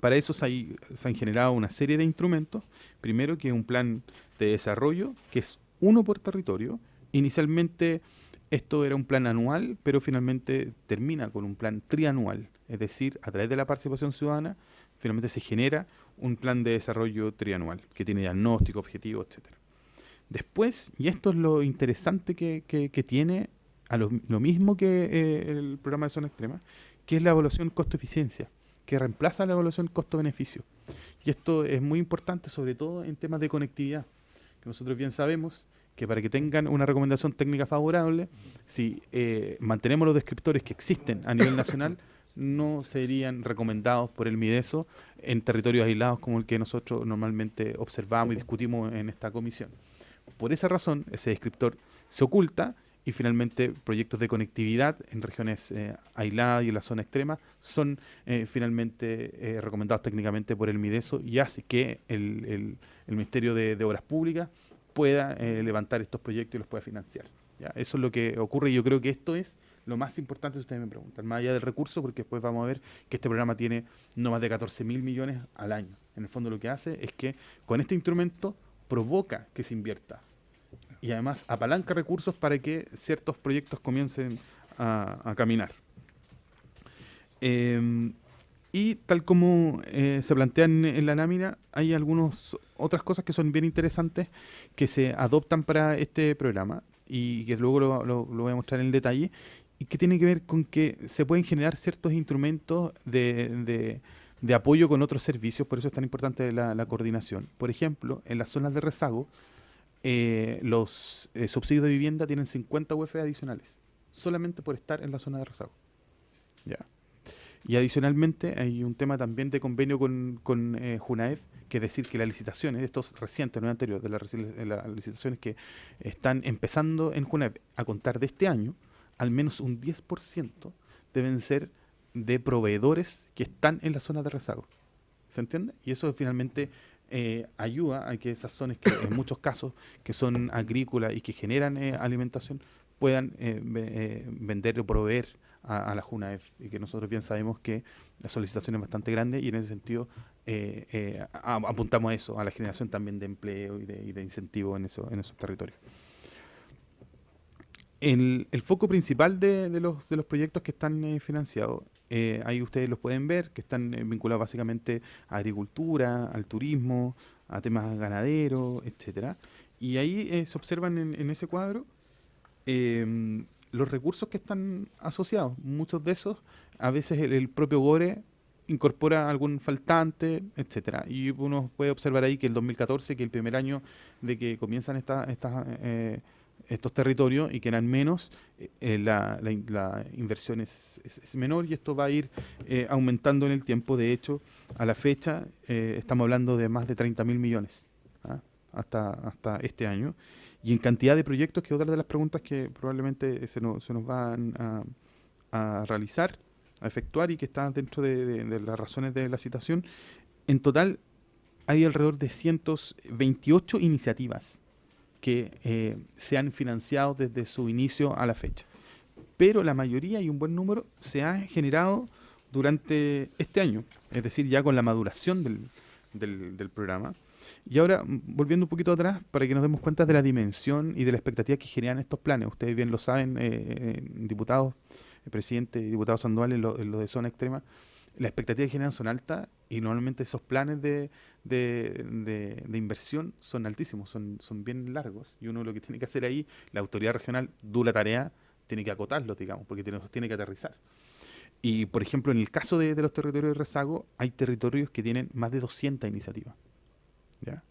Para eso se han generado una serie de instrumentos. Primero, que es un plan de desarrollo, que es uno por territorio. Inicialmente esto era un plan anual, pero finalmente termina con un plan trianual, es decir, a través de la participación ciudadana, finalmente se genera un plan de desarrollo trianual, que tiene diagnóstico, objetivo, etcétera. Después, y esto es lo interesante que tiene, lo mismo que el programa de zona extrema, que es la evaluación costo-eficiencia, que reemplaza la evaluación costo-beneficio. Y esto es muy importante, sobre todo en temas de conectividad, que nosotros bien sabemos que para que tengan una recomendación técnica favorable, si mantenemos los descriptores que existen a nivel nacional, no serían recomendados por el Mideso en territorios aislados como el que nosotros normalmente observamos y discutimos en esta comisión. Por esa razón, ese descriptor se oculta y finalmente proyectos de conectividad en regiones aisladas y en la zona extrema son finalmente recomendados técnicamente por el Mideso y hace que el Ministerio de Obras Públicas pueda levantar estos proyectos y los pueda financiar. ¿Ya? Eso es lo que ocurre y yo creo que esto es lo más importante si ustedes me preguntan, más allá del recurso, porque después vamos a ver que este programa tiene no más de 14.000 millones al año. En el fondo lo que hace es que con este instrumento provoca que se invierta y además apalanca recursos para que ciertos proyectos comiencen a caminar. Y tal como se plantean en la lámina, hay algunas otras cosas que son bien interesantes que se adoptan para este programa y que luego lo voy a mostrar en detalle y que tiene que ver con que se pueden generar ciertos instrumentos de apoyo con otros servicios, por eso es tan importante la coordinación. Por ejemplo, en las zonas de rezago, los subsidios de vivienda tienen 50 UF adicionales, solamente por estar en la zona de rezago. Ya. Y adicionalmente hay un tema también de convenio con Junaef, que es decir que las licitaciones, estos recientes, no anteriores, de las licitaciones que están empezando en Junaef a contar de este año, al menos un 10% deben ser de proveedores que están en las zonas de rezago. ¿Se entiende? Y eso finalmente ayuda a que esas zonas que en muchos casos que son agrícolas y que generan alimentación puedan vender o proveer a la Junaef, y que nosotros bien sabemos que la solicitación es bastante grande y en ese sentido apuntamos a eso, a la generación también de empleo y de incentivo en esos territorios. El foco principal de los proyectos que están financiados, ahí ustedes los pueden ver, que están vinculados básicamente a agricultura, al turismo, a temas ganaderos, etcétera. Y ahí se observan en ese cuadro los recursos que están asociados. Muchos de esos, a veces el propio GORE incorpora algún faltante, etcétera. Y uno puede observar ahí que el 2014, que es el primer año de que comienzan estos territorios y que eran menos, la inversión es menor y esto va a ir aumentando en el tiempo. De hecho, a la fecha estamos hablando de más de 30.000 millones hasta este año. Y en cantidad de proyectos, que otra de las preguntas que probablemente se nos van a realizar, a efectuar y que están dentro de las razones de la citación, en total hay alrededor de 128 iniciativas que se han financiado desde su inicio a la fecha. Pero la mayoría y un buen número se ha generado durante este año, es decir, ya con la maduración del programa. Y ahora, volviendo un poquito atrás, para que nos demos cuenta de la dimensión y de la expectativa que generan estos planes. Ustedes bien lo saben, diputados, presidente y diputado Sandoval, en lo de zona extrema, las expectativas que generan son altas y normalmente esos planes de inversión son altísimos, son bien largos. Y uno lo que tiene que hacer ahí, la autoridad regional, dura tarea, tiene que acotarlos, digamos, porque tiene que aterrizar. Y, por ejemplo, en el caso de los territorios de rezago, hay territorios que tienen más de 200 iniciativas. ¿Ya?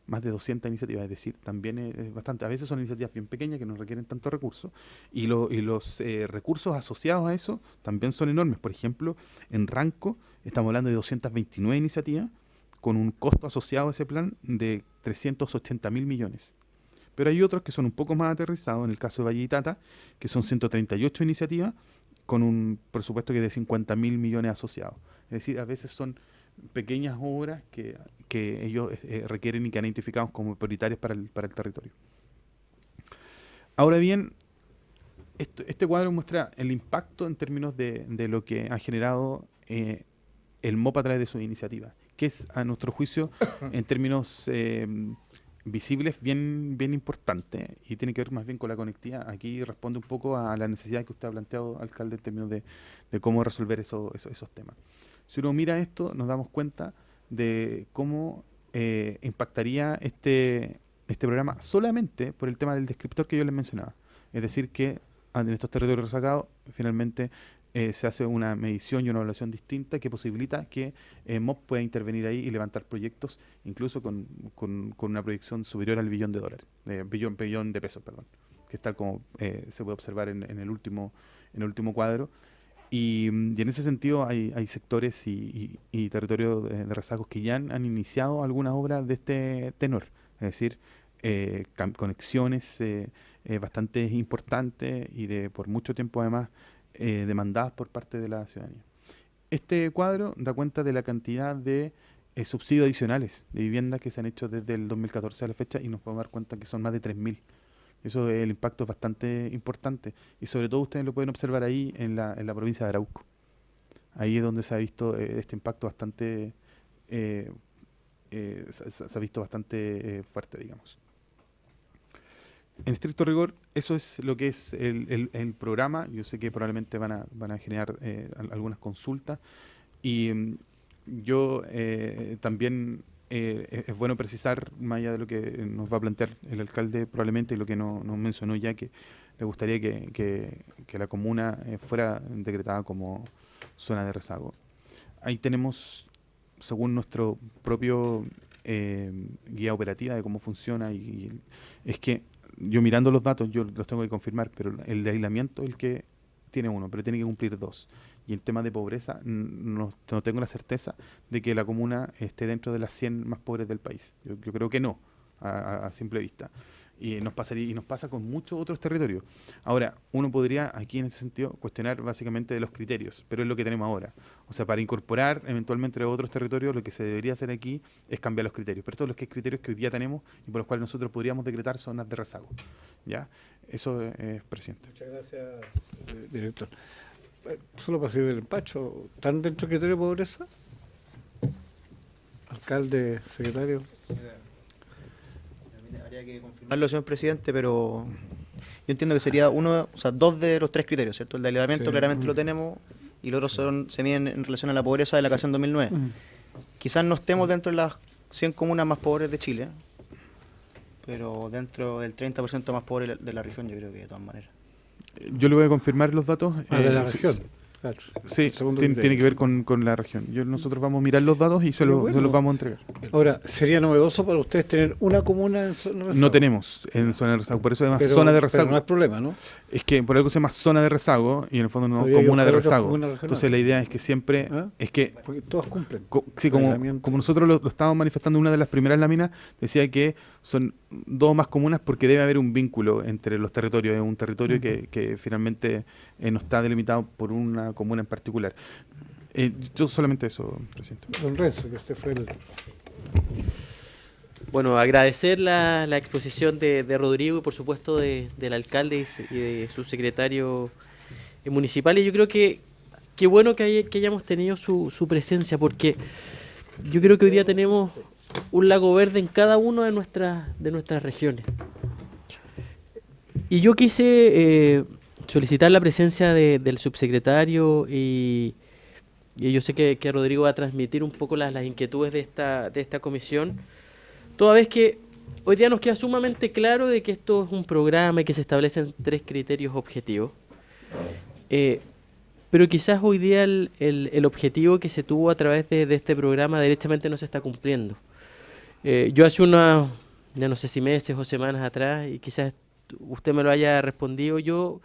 Más de 200 iniciativas, es decir, también es bastante. A veces son iniciativas bien pequeñas que no requieren tanto recursos y los recursos asociados a eso también son enormes. Por ejemplo, en Ranco estamos hablando de 229 iniciativas con un costo asociado a ese plan de 380.000 millones. Pero hay otros que son un poco más aterrizados, en el caso de Valle Itata, que son 138 iniciativas con un presupuesto que es de 50.000 millones asociados. Es decir, a veces son pequeñas obras que ellos requieren y que han identificado como prioritarias para el territorio. Ahora bien, este cuadro muestra el impacto en términos de lo que ha generado el MOP a través de sus iniciativas, que es, a nuestro juicio, en términos visible es bien importante y tiene que ver más bien con la conectividad. Aquí responde un poco a la necesidad que usted ha planteado, alcalde, en términos de cómo resolver esos temas. Si uno mira esto, nos damos cuenta de cómo impactaría este programa solamente por el tema del descriptor que yo les mencionaba. Es decir, que en estos territorios rezagados, finalmente se hace una medición y una evaluación distinta que posibilita que MOP pueda intervenir ahí y levantar proyectos, incluso con una proyección superior al billón de pesos, perdón, que es tal como se puede observar en el último cuadro. Y en ese sentido hay sectores y territorios de rezagos que ya han iniciado algunas obras de este tenor, es decir, conexiones bastante importantes y por mucho tiempo además demandadas por parte de la ciudadanía. Este cuadro da cuenta de la cantidad de subsidios adicionales de viviendas que se han hecho desde el 2014 a la fecha y nos podemos dar cuenta que son más de 3.000. Eso, el impacto es bastante importante y sobre todo ustedes lo pueden observar ahí en la provincia de Arauco. Ahí es donde se ha visto este impacto bastante se ha visto bastante fuerte, digamos. En estricto rigor, eso es lo que es el programa. Yo sé que probablemente van a generar algunas consultas y yo también es bueno precisar, más allá de lo que nos va a plantear el alcalde probablemente y lo que nos mencionó ya, que le gustaría que la comuna fuera decretada como zona de rezago. Ahí tenemos, según nuestro propio guía operativa de cómo funciona, y es que yo mirando los datos, yo los tengo que confirmar, pero el de aislamiento es el que tiene 1, pero tiene que cumplir 2. Y el tema de pobreza, no tengo la certeza de que la comuna esté dentro de las 100 más pobres del país. Yo creo que no, a simple vista. Y nos pasa con muchos otros territorios. Ahora, uno podría aquí en ese sentido cuestionar básicamente de los criterios, pero es lo que tenemos ahora. O sea, para incorporar eventualmente a otros territorios, lo que se debería hacer aquí es cambiar los criterios. Pero todos los criterios que hoy día tenemos y por los cuales nosotros podríamos decretar zonas de rezago. ¿Ya? Eso es, presidente. Muchas gracias, director. Solo para seguir del empacho, ¿están dentro del criterio de pobreza? Alcalde, secretario. Habría que confirmarlo, señor presidente, pero yo entiendo que sería dos de los 3 criterios, ¿cierto? El de aislamiento claramente lo tenemos y los otros se miden en relación a la pobreza de la Casa en 2009. Quizás no estemos dentro de las 100 comunas más pobres de Chile, pero dentro del 30% más pobre de la región, yo creo que de todas maneras. Yo le voy a confirmar los datos. De la región. Claro. Sí, tiene que ver con la región. Nosotros vamos a mirar los datos y se los vamos a entregar. Ahora, ¿sería novedoso para ustedes tener una comuna en zona de rezago? No tenemos en zona de rezago, por eso además zona de rezago. Pero no es problema, ¿no? Es que por algo se llama zona de rezago y en el fondo no comuna de rezago. Entonces la idea es que siempre es que porque todas cumplen. Sí, como nosotros lo estábamos manifestando en una de las primeras láminas, decía que son 2 más comunas porque debe haber un vínculo entre los territorios. Es un territorio que finalmente no está delimitado por una comuna en particular. Yo solamente eso, presidente. Don Renzo, que usted fue el... Bueno, agradecer la exposición de Rodrigo y por supuesto del alcalde y de su secretario municipal. Y yo creo que qué bueno que hayamos tenido su presencia, porque yo creo que hoy día tenemos un lago verde en cada una de nuestras regiones. Y yo quise solicitar la presencia del subsecretario y yo sé que Rodrigo va a transmitir un poco las inquietudes de esta comisión, toda vez que hoy día nos queda sumamente claro de que esto es un programa y que se establecen 3 criterios objetivos. Pero quizás hoy día el objetivo que se tuvo a través de este programa derechamente no se está cumpliendo. Yo hace ya no sé si meses o semanas atrás, y quizás usted me lo haya respondido, yo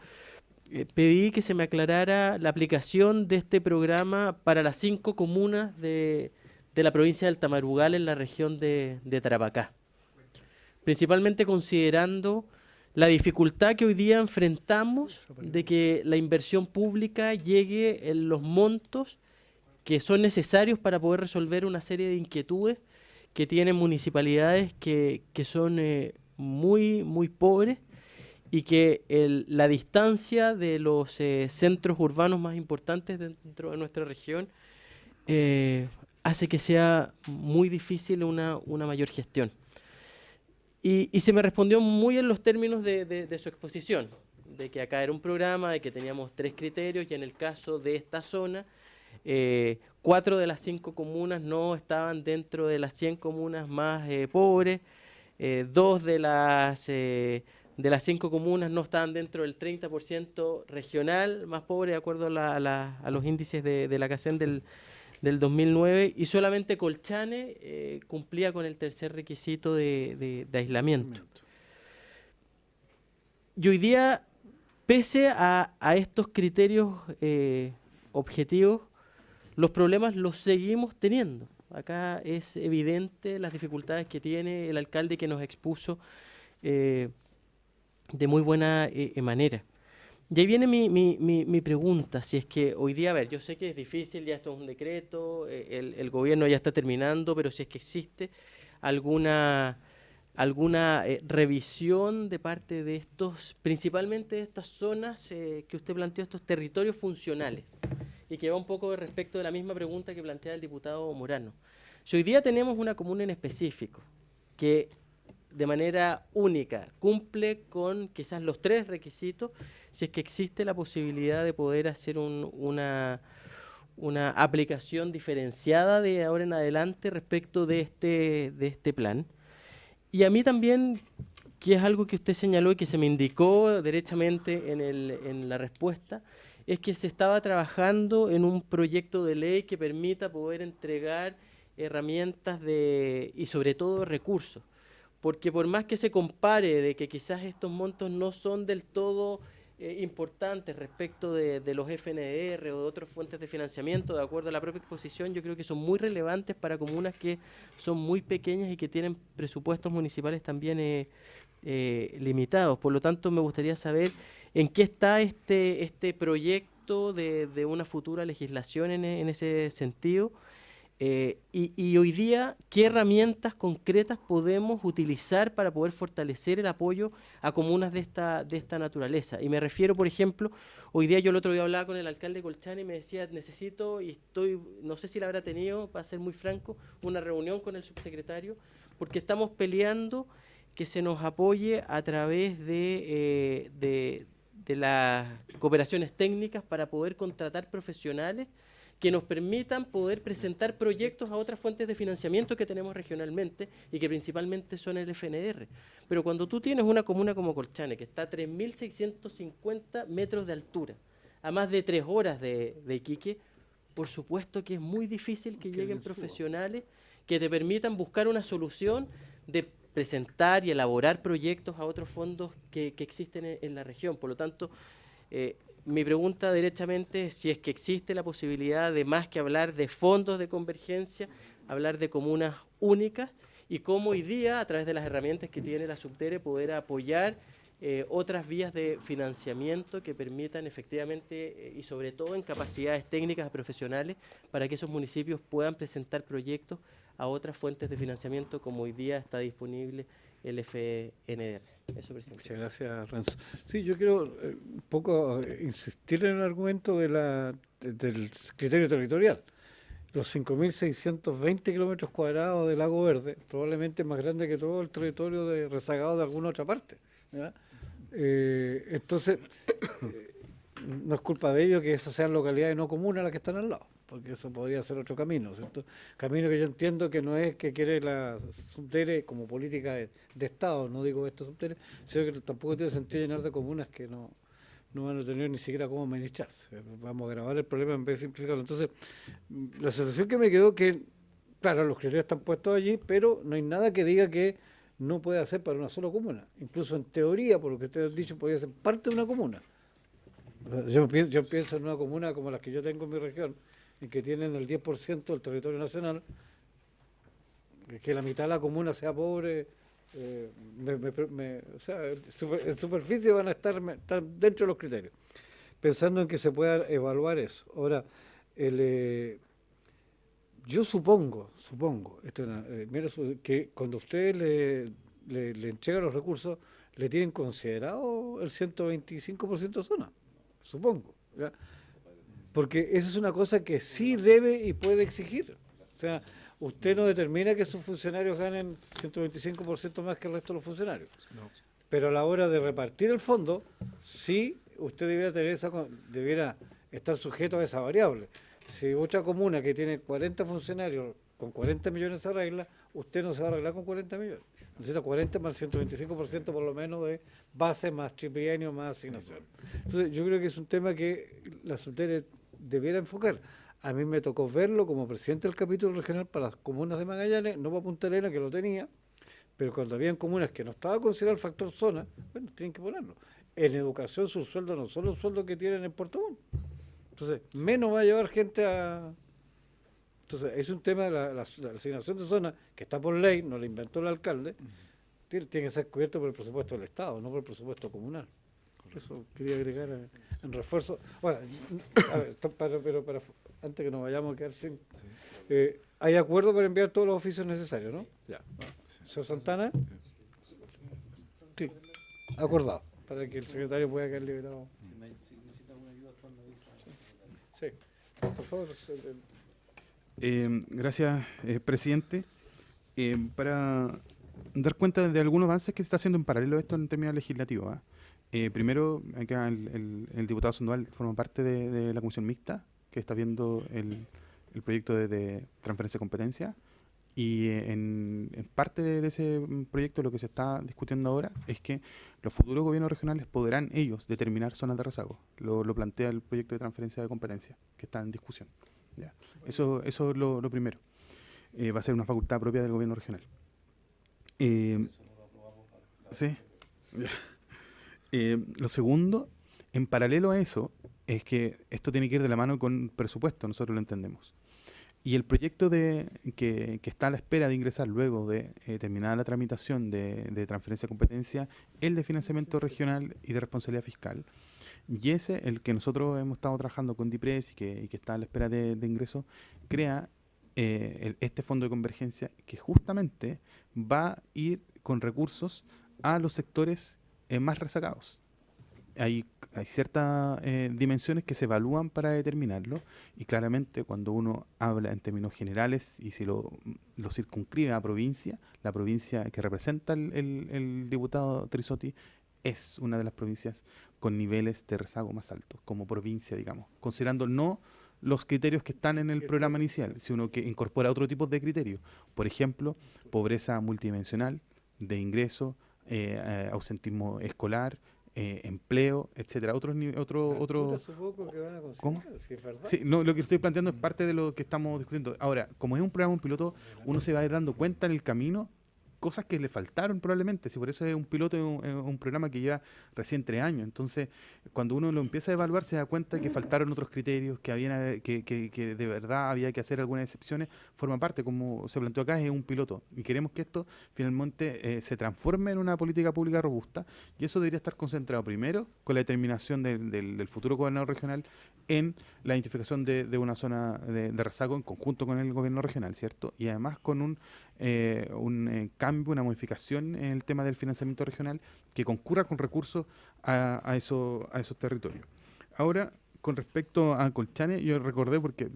pedí que se me aclarara la aplicación de este programa para las 5 comunas de la provincia del Tamarugal en la región de Tarapacá. Principalmente considerando la dificultad que hoy día enfrentamos de que la inversión pública llegue en los montos que son necesarios para poder resolver una serie de inquietudes que tienen municipalidades que son muy, muy pobres y que la distancia de los centros urbanos más importantes dentro de nuestra región hace que sea muy difícil una mayor gestión. Y se me respondió muy en los términos de su exposición, de que acá era un programa, de que teníamos 3 criterios, y en el caso de esta zona, 4 de las 5 comunas no estaban dentro de las 100 comunas más pobres, 2 de las 5 comunas no estaban dentro del 30% regional más pobre, de acuerdo a los índices de la CACEN del 2009, y solamente Colchane cumplía con el tercer requisito de aislamiento. Y hoy día, pese a estos criterios objetivos, los problemas los seguimos teniendo. Acá es evidente las dificultades que tiene el alcalde, que nos expuso de muy buena manera. Y ahí viene mi pregunta, si es que hoy día, a ver, yo sé que es difícil, ya esto es un decreto, el gobierno ya está terminando, pero si es que existe alguna revisión de parte de estos, principalmente de estas zonas que usted planteó, estos territorios funcionales, y que va un poco respecto de la misma pregunta que plantea el diputado Morano. Si hoy día tenemos una comuna en específico que de manera única cumple con quizás los 3 requisitos, si es que existe la posibilidad de poder hacer una aplicación diferenciada de ahora en adelante respecto de este plan. Y a mí también, que es algo que usted señaló y que se me indicó derechamente en la respuesta, es que se estaba trabajando en un proyecto de ley que permita poder entregar herramientas y sobre todo recursos. Porque por más que se compare de que quizás estos montos no son del todo importantes respecto de los FNDR o de otras fuentes de financiamiento, de acuerdo a la propia exposición, yo creo que son muy relevantes para comunas que son muy pequeñas y que tienen presupuestos municipales también limitados. Por lo tanto, me gustaría saber en qué está este proyecto de una futura legislación en ese sentido. Y hoy día, ¿qué herramientas concretas podemos utilizar para poder fortalecer el apoyo a comunas de esta naturaleza? Y me refiero, por ejemplo, hoy día yo el otro día hablaba con el alcalde de Colchane y me decía, necesito, no sé si la habrá tenido, para ser muy franco, una reunión con el subsecretario, porque estamos peleando que se nos apoye a través de las cooperaciones técnicas para poder contratar profesionales que nos permitan poder presentar proyectos a otras fuentes de financiamiento que tenemos regionalmente y que principalmente son el FNDR. Pero cuando tú tienes una comuna como Colchane, que está a 3.650 metros de altura, a más de 3 horas de Iquique, por supuesto que es muy difícil que lleguen profesionales que te permitan buscar una solución de presentar y elaborar proyectos a otros fondos que existen en la región. Por lo tanto, mi pregunta derechamente es si es que existe la posibilidad de, más que hablar de fondos de convergencia, hablar de comunas únicas, y cómo hoy día, a través de las herramientas que tiene la Subdere, poder apoyar otras vías de financiamiento que permitan efectivamente, y sobre todo en capacidades técnicas profesionales, para que esos municipios puedan presentar proyectos a otras fuentes de financiamiento, como hoy día está disponible el FNDR. Eso, presidente. Muchas gracias, Renzo. Sí, yo quiero un poco insistir en el argumento del criterio territorial. Los 5.620 kilómetros cuadrados del Lago Verde, probablemente más grande que todo el territorio rezagado de alguna otra parte, ¿ya? Entonces, no es culpa de ellos que esas sean localidades no comunes las que están al lado, porque eso podría ser otro camino, ¿cierto? Camino que yo entiendo que no es que quiere la Subdere como política de Estado, no digo esto Subdere, sino que tampoco tiene sentido llenar de comunas que no van a tener ni siquiera cómo administrarse. Vamos a agravar el problema en vez de simplificarlo. Entonces, la sensación que me quedó que, claro, los criterios están puestos allí, pero no hay nada que diga que no puede hacer para una sola comuna. Incluso en teoría, por lo que ustedes han dicho, podría ser parte de una comuna. Yo pienso en una comuna como las que yo tengo en mi región, en que tienen el 10% del territorio nacional, que la mitad de la comuna sea pobre, o sea, en superficie van a estar dentro de los criterios, pensando en que se pueda evaluar eso. Ahora, yo supongo que cuando ustedes le entregan los recursos, le tienen considerado el 125% de zona, supongo, ¿ya? Porque esa es una cosa que sí debe y puede exigir. O sea, Usted no determina que sus funcionarios ganen 125% más que el resto de los funcionarios. Pero a la hora de repartir el fondo, sí, usted debiera estar sujeto a esa variable. Si otra comuna que tiene 40 funcionarios con 40 millones se arregla, usted no se va a arreglar con 40 millones. Necesita 40 más 125% por lo menos de base más triplienio más asignación. Entonces yo creo que es un tema que la SUTERE debiera enfocar. A mí me tocó verlo como presidente del capítulo regional para las comunas de Magallanes, no para Punta Arenas, que lo tenía, pero cuando habían comunas que no estaba considerado el factor zona, bueno, tienen que ponerlo. En educación sus sueldos no son los sueldos que tienen en Puerto Montt. Entonces, menos va a llevar gente a... Entonces, es un tema de la asignación de zona, que está por ley, no la inventó el alcalde, tiene que ser cubierto por el presupuesto del Estado, no por el presupuesto comunal. Eso quería agregar en refuerzo. Ahora, a ver, pero antes que nos vayamos a quedar sin... hay acuerdo para enviar todos los oficios necesarios, ¿no? Ya. Señor Santana. Sí, acordado, para que el secretario pueda quedar liberado. Sí, por favor. Gracias, presidente. Para dar cuenta de algunos avances que se está haciendo en paralelo a esto en términos legislativos. Primero, acá el diputado Sandoval forma parte de la comisión mixta que está viendo el proyecto de transferencia de competencia. Y en parte de ese proyecto lo que se está discutiendo ahora es que los futuros gobiernos regionales podrán ellos determinar zonas de rezago. Lo plantea el proyecto de transferencia de competencia que está en discusión. ¿Ya? Eso es lo primero. Va a ser una facultad propia del gobierno regional. Sí. Lo segundo, en paralelo a eso, es que esto tiene que ir de la mano con presupuesto, nosotros lo entendemos. Y el proyecto que está a la espera de ingresar luego de terminada la tramitación de transferencia de competencia, el de financiamiento regional y de responsabilidad fiscal, y ese, el que nosotros hemos estado trabajando con DIPRES y que está a la espera de ingreso, crea este fondo de convergencia que justamente va a ir con recursos a los sectores más rezagados. Hay ciertas dimensiones que se evalúan para determinarlo y claramente cuando uno habla en términos generales y si lo circunscribe a provincia, la provincia que representa el diputado Trisotti es una de las provincias con niveles de rezago más altos, como provincia, digamos, considerando no los criterios que están en el programa inicial, sino que incorpora otro tipo de criterios. Por ejemplo, pobreza multidimensional, de ingreso, ausentismo escolar, empleo, etcétera. ¿Cómo? Si es verdad. Sí, no, lo que estoy planteando es parte de lo que estamos discutiendo. Ahora, como es un programa, un piloto, uno se va a ir dando cuenta en el camino cosas que le faltaron probablemente, si por eso es un piloto, es un programa que lleva recién 3 años. Entonces, cuando uno lo empieza a evaluar, se da cuenta que faltaron otros criterios, que de verdad había que hacer algunas excepciones. Forma parte, como se planteó acá, es un piloto. Y queremos que esto finalmente se transforme en una política pública robusta. Y eso debería estar concentrado primero con la determinación del futuro gobernador regional en la identificación de una zona de rezago en conjunto con el gobierno regional, ¿cierto? Y además con un cambio, una modificación en el tema del financiamiento regional que concurra con recursos a esos territorios. Ahora, con respecto a Colchane, yo recordé porque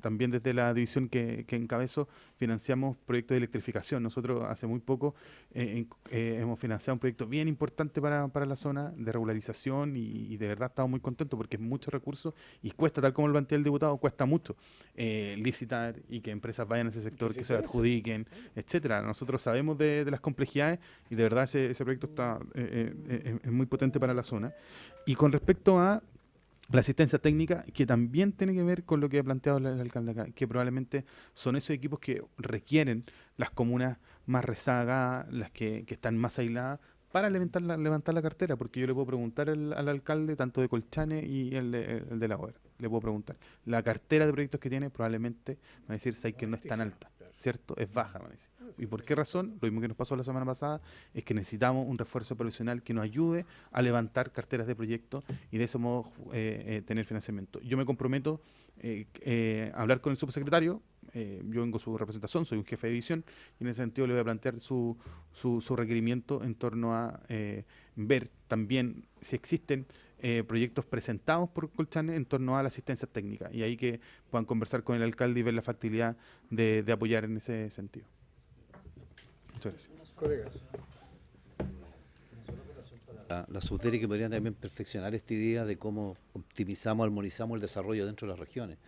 también desde la división que encabezo financiamos proyectos de electrificación. Nosotros hace muy poco hemos financiado un proyecto bien importante para la zona de regularización y de verdad estamos muy contentos porque es mucho recurso y cuesta, tal como lo plantea el diputado, cuesta mucho licitar y que empresas vayan a ese sector, que se adjudiquen, etcétera. Nosotros sabemos de las complejidades y de verdad ese proyecto está es muy potente para la zona. Y con respecto a la asistencia técnica, que también tiene que ver con lo que ha planteado el alcalde acá, que probablemente son esos equipos que requieren las comunas más rezagadas, las que están más aisladas, para levantar la cartera, porque yo le puedo preguntar al alcalde, tanto de Colchane y el de la OER, le puedo preguntar, la cartera de proyectos que tiene probablemente van a decir que no es tan alta, ¿cierto? Es baja, van a decir. ¿Y por qué razón? Lo mismo que nos pasó la semana pasada, es que necesitamos un refuerzo profesional que nos ayude a levantar carteras de proyectos y de ese modo tener financiamiento. Yo me comprometo a hablar con el subsecretario, yo vengo su representación, soy un jefe de división, y en ese sentido le voy a plantear su requerimiento en torno a ver también si existen proyectos presentados por Colchane en torno a la asistencia técnica, y ahí que puedan conversar con el alcalde y ver la factibilidad de apoyar en ese sentido. Muchas gracias. Colegas. La subdere que podrían también perfeccionar esta idea de cómo optimizamos, armonizamos el desarrollo dentro de las regiones.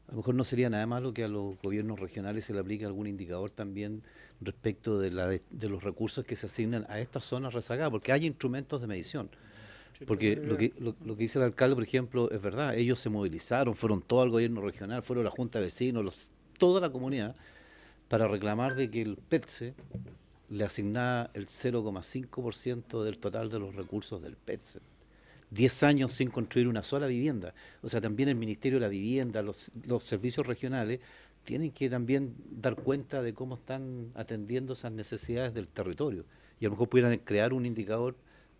A lo mejor no sería nada malo que a los gobiernos regionales se le aplique algún indicador también respecto de los recursos que se asignan a estas zonas rezagadas, porque hay instrumentos de medición. Porque lo que dice el alcalde, por ejemplo, es verdad, ellos se movilizaron, fueron todo el gobierno regional, fueron la Junta de Vecinos, toda la comunidad, para reclamar de que el PETSE le asignaba el 0,5% del total de los recursos del PETSE. 10 años sin construir una sola vivienda. O sea, también el Ministerio de la Vivienda, los servicios regionales, tienen que también dar cuenta de cómo están atendiendo esas necesidades del territorio. Y a lo mejor pudieran crear un indicador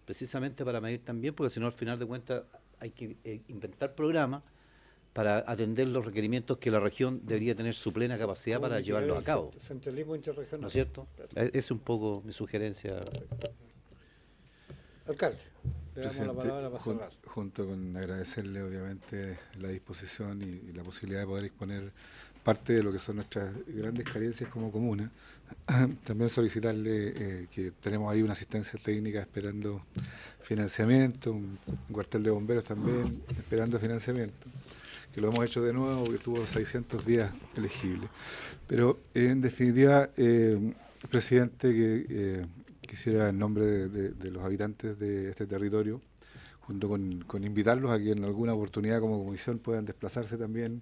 precisamente para medir también, porque si no, al final de cuentas, hay que inventar programas para atender los requerimientos que la región debería tener su plena capacidad para llevarlos a cabo. Centralismo interregional. ¿No es cierto? Claro. Es un poco mi sugerencia. Alcalde, le damos la Presidente, palabra para cerrar. junto con agradecerle obviamente la disposición y la posibilidad de poder exponer parte de lo que son nuestras grandes carencias como comuna, también solicitarle que tenemos ahí una asistencia técnica esperando financiamiento, un cuartel de bomberos también esperando financiamiento, que lo hemos hecho de nuevo, que tuvo 600 días elegibles. Pero en definitiva, presidente, que quisiera en nombre de los habitantes de este territorio, junto con invitarlos a que en alguna oportunidad como comisión puedan desplazarse también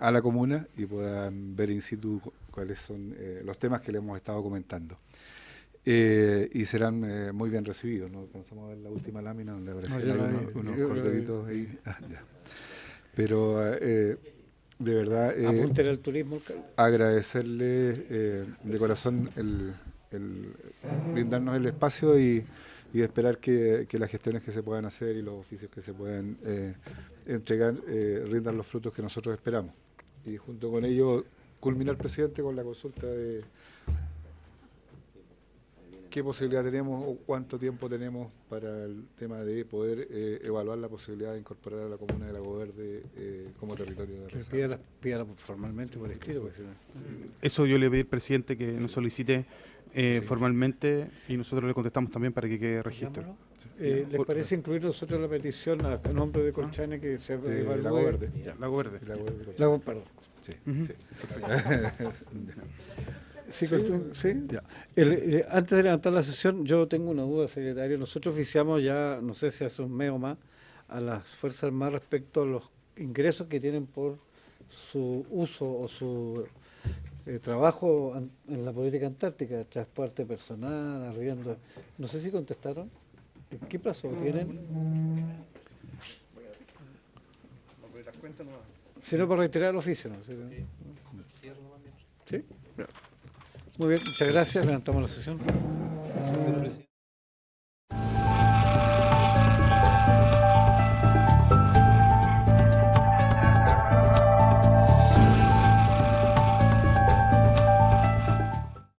a la comuna y puedan ver in situ cuáles son los temas que le hemos estado comentando. Y serán muy bien recibidos. ¿No alcanzamos a ver la última lámina donde aparecían unos corderitos ahí? Ya. Pero de verdad Apúntele al turismo, alcalde. agradecerle de corazón el brindarnos el espacio y esperar que las gestiones que se puedan hacer y los oficios que se puedan entregar rindan los frutos que nosotros esperamos. Y junto con ello, culminar, presidente, con la consulta de qué posibilidad tenemos o cuánto tiempo tenemos para el tema de poder evaluar la posibilidad de incorporar a la comuna de Lago Verde como territorio de reserva. Pídala formalmente por escrito. Porque si no... Eso yo le pedí al presidente que nos solicite formalmente, y nosotros le contestamos también para que quede registro. ¿Les parece incluir nosotros la petición a nombre de Colchane que se evalúe? Lago Verde. Lago Verde. Perdón. Sí, Ujú. sí. Sí, sí. Ya. Antes de levantar la sesión, yo tengo una duda, secretario. Nosotros oficiamos ya, no sé si hace un mes o más, a las Fuerzas Armadas respecto a los ingresos que tienen por su uso o su trabajo en la política antártica, transporte personal, arriendo. No sé si contestaron. ¿En qué plazo tienen? Si no, para reiterar el oficio, ¿no? ¿Sí? Muy bien, muchas gracias. Levantamos la sesión.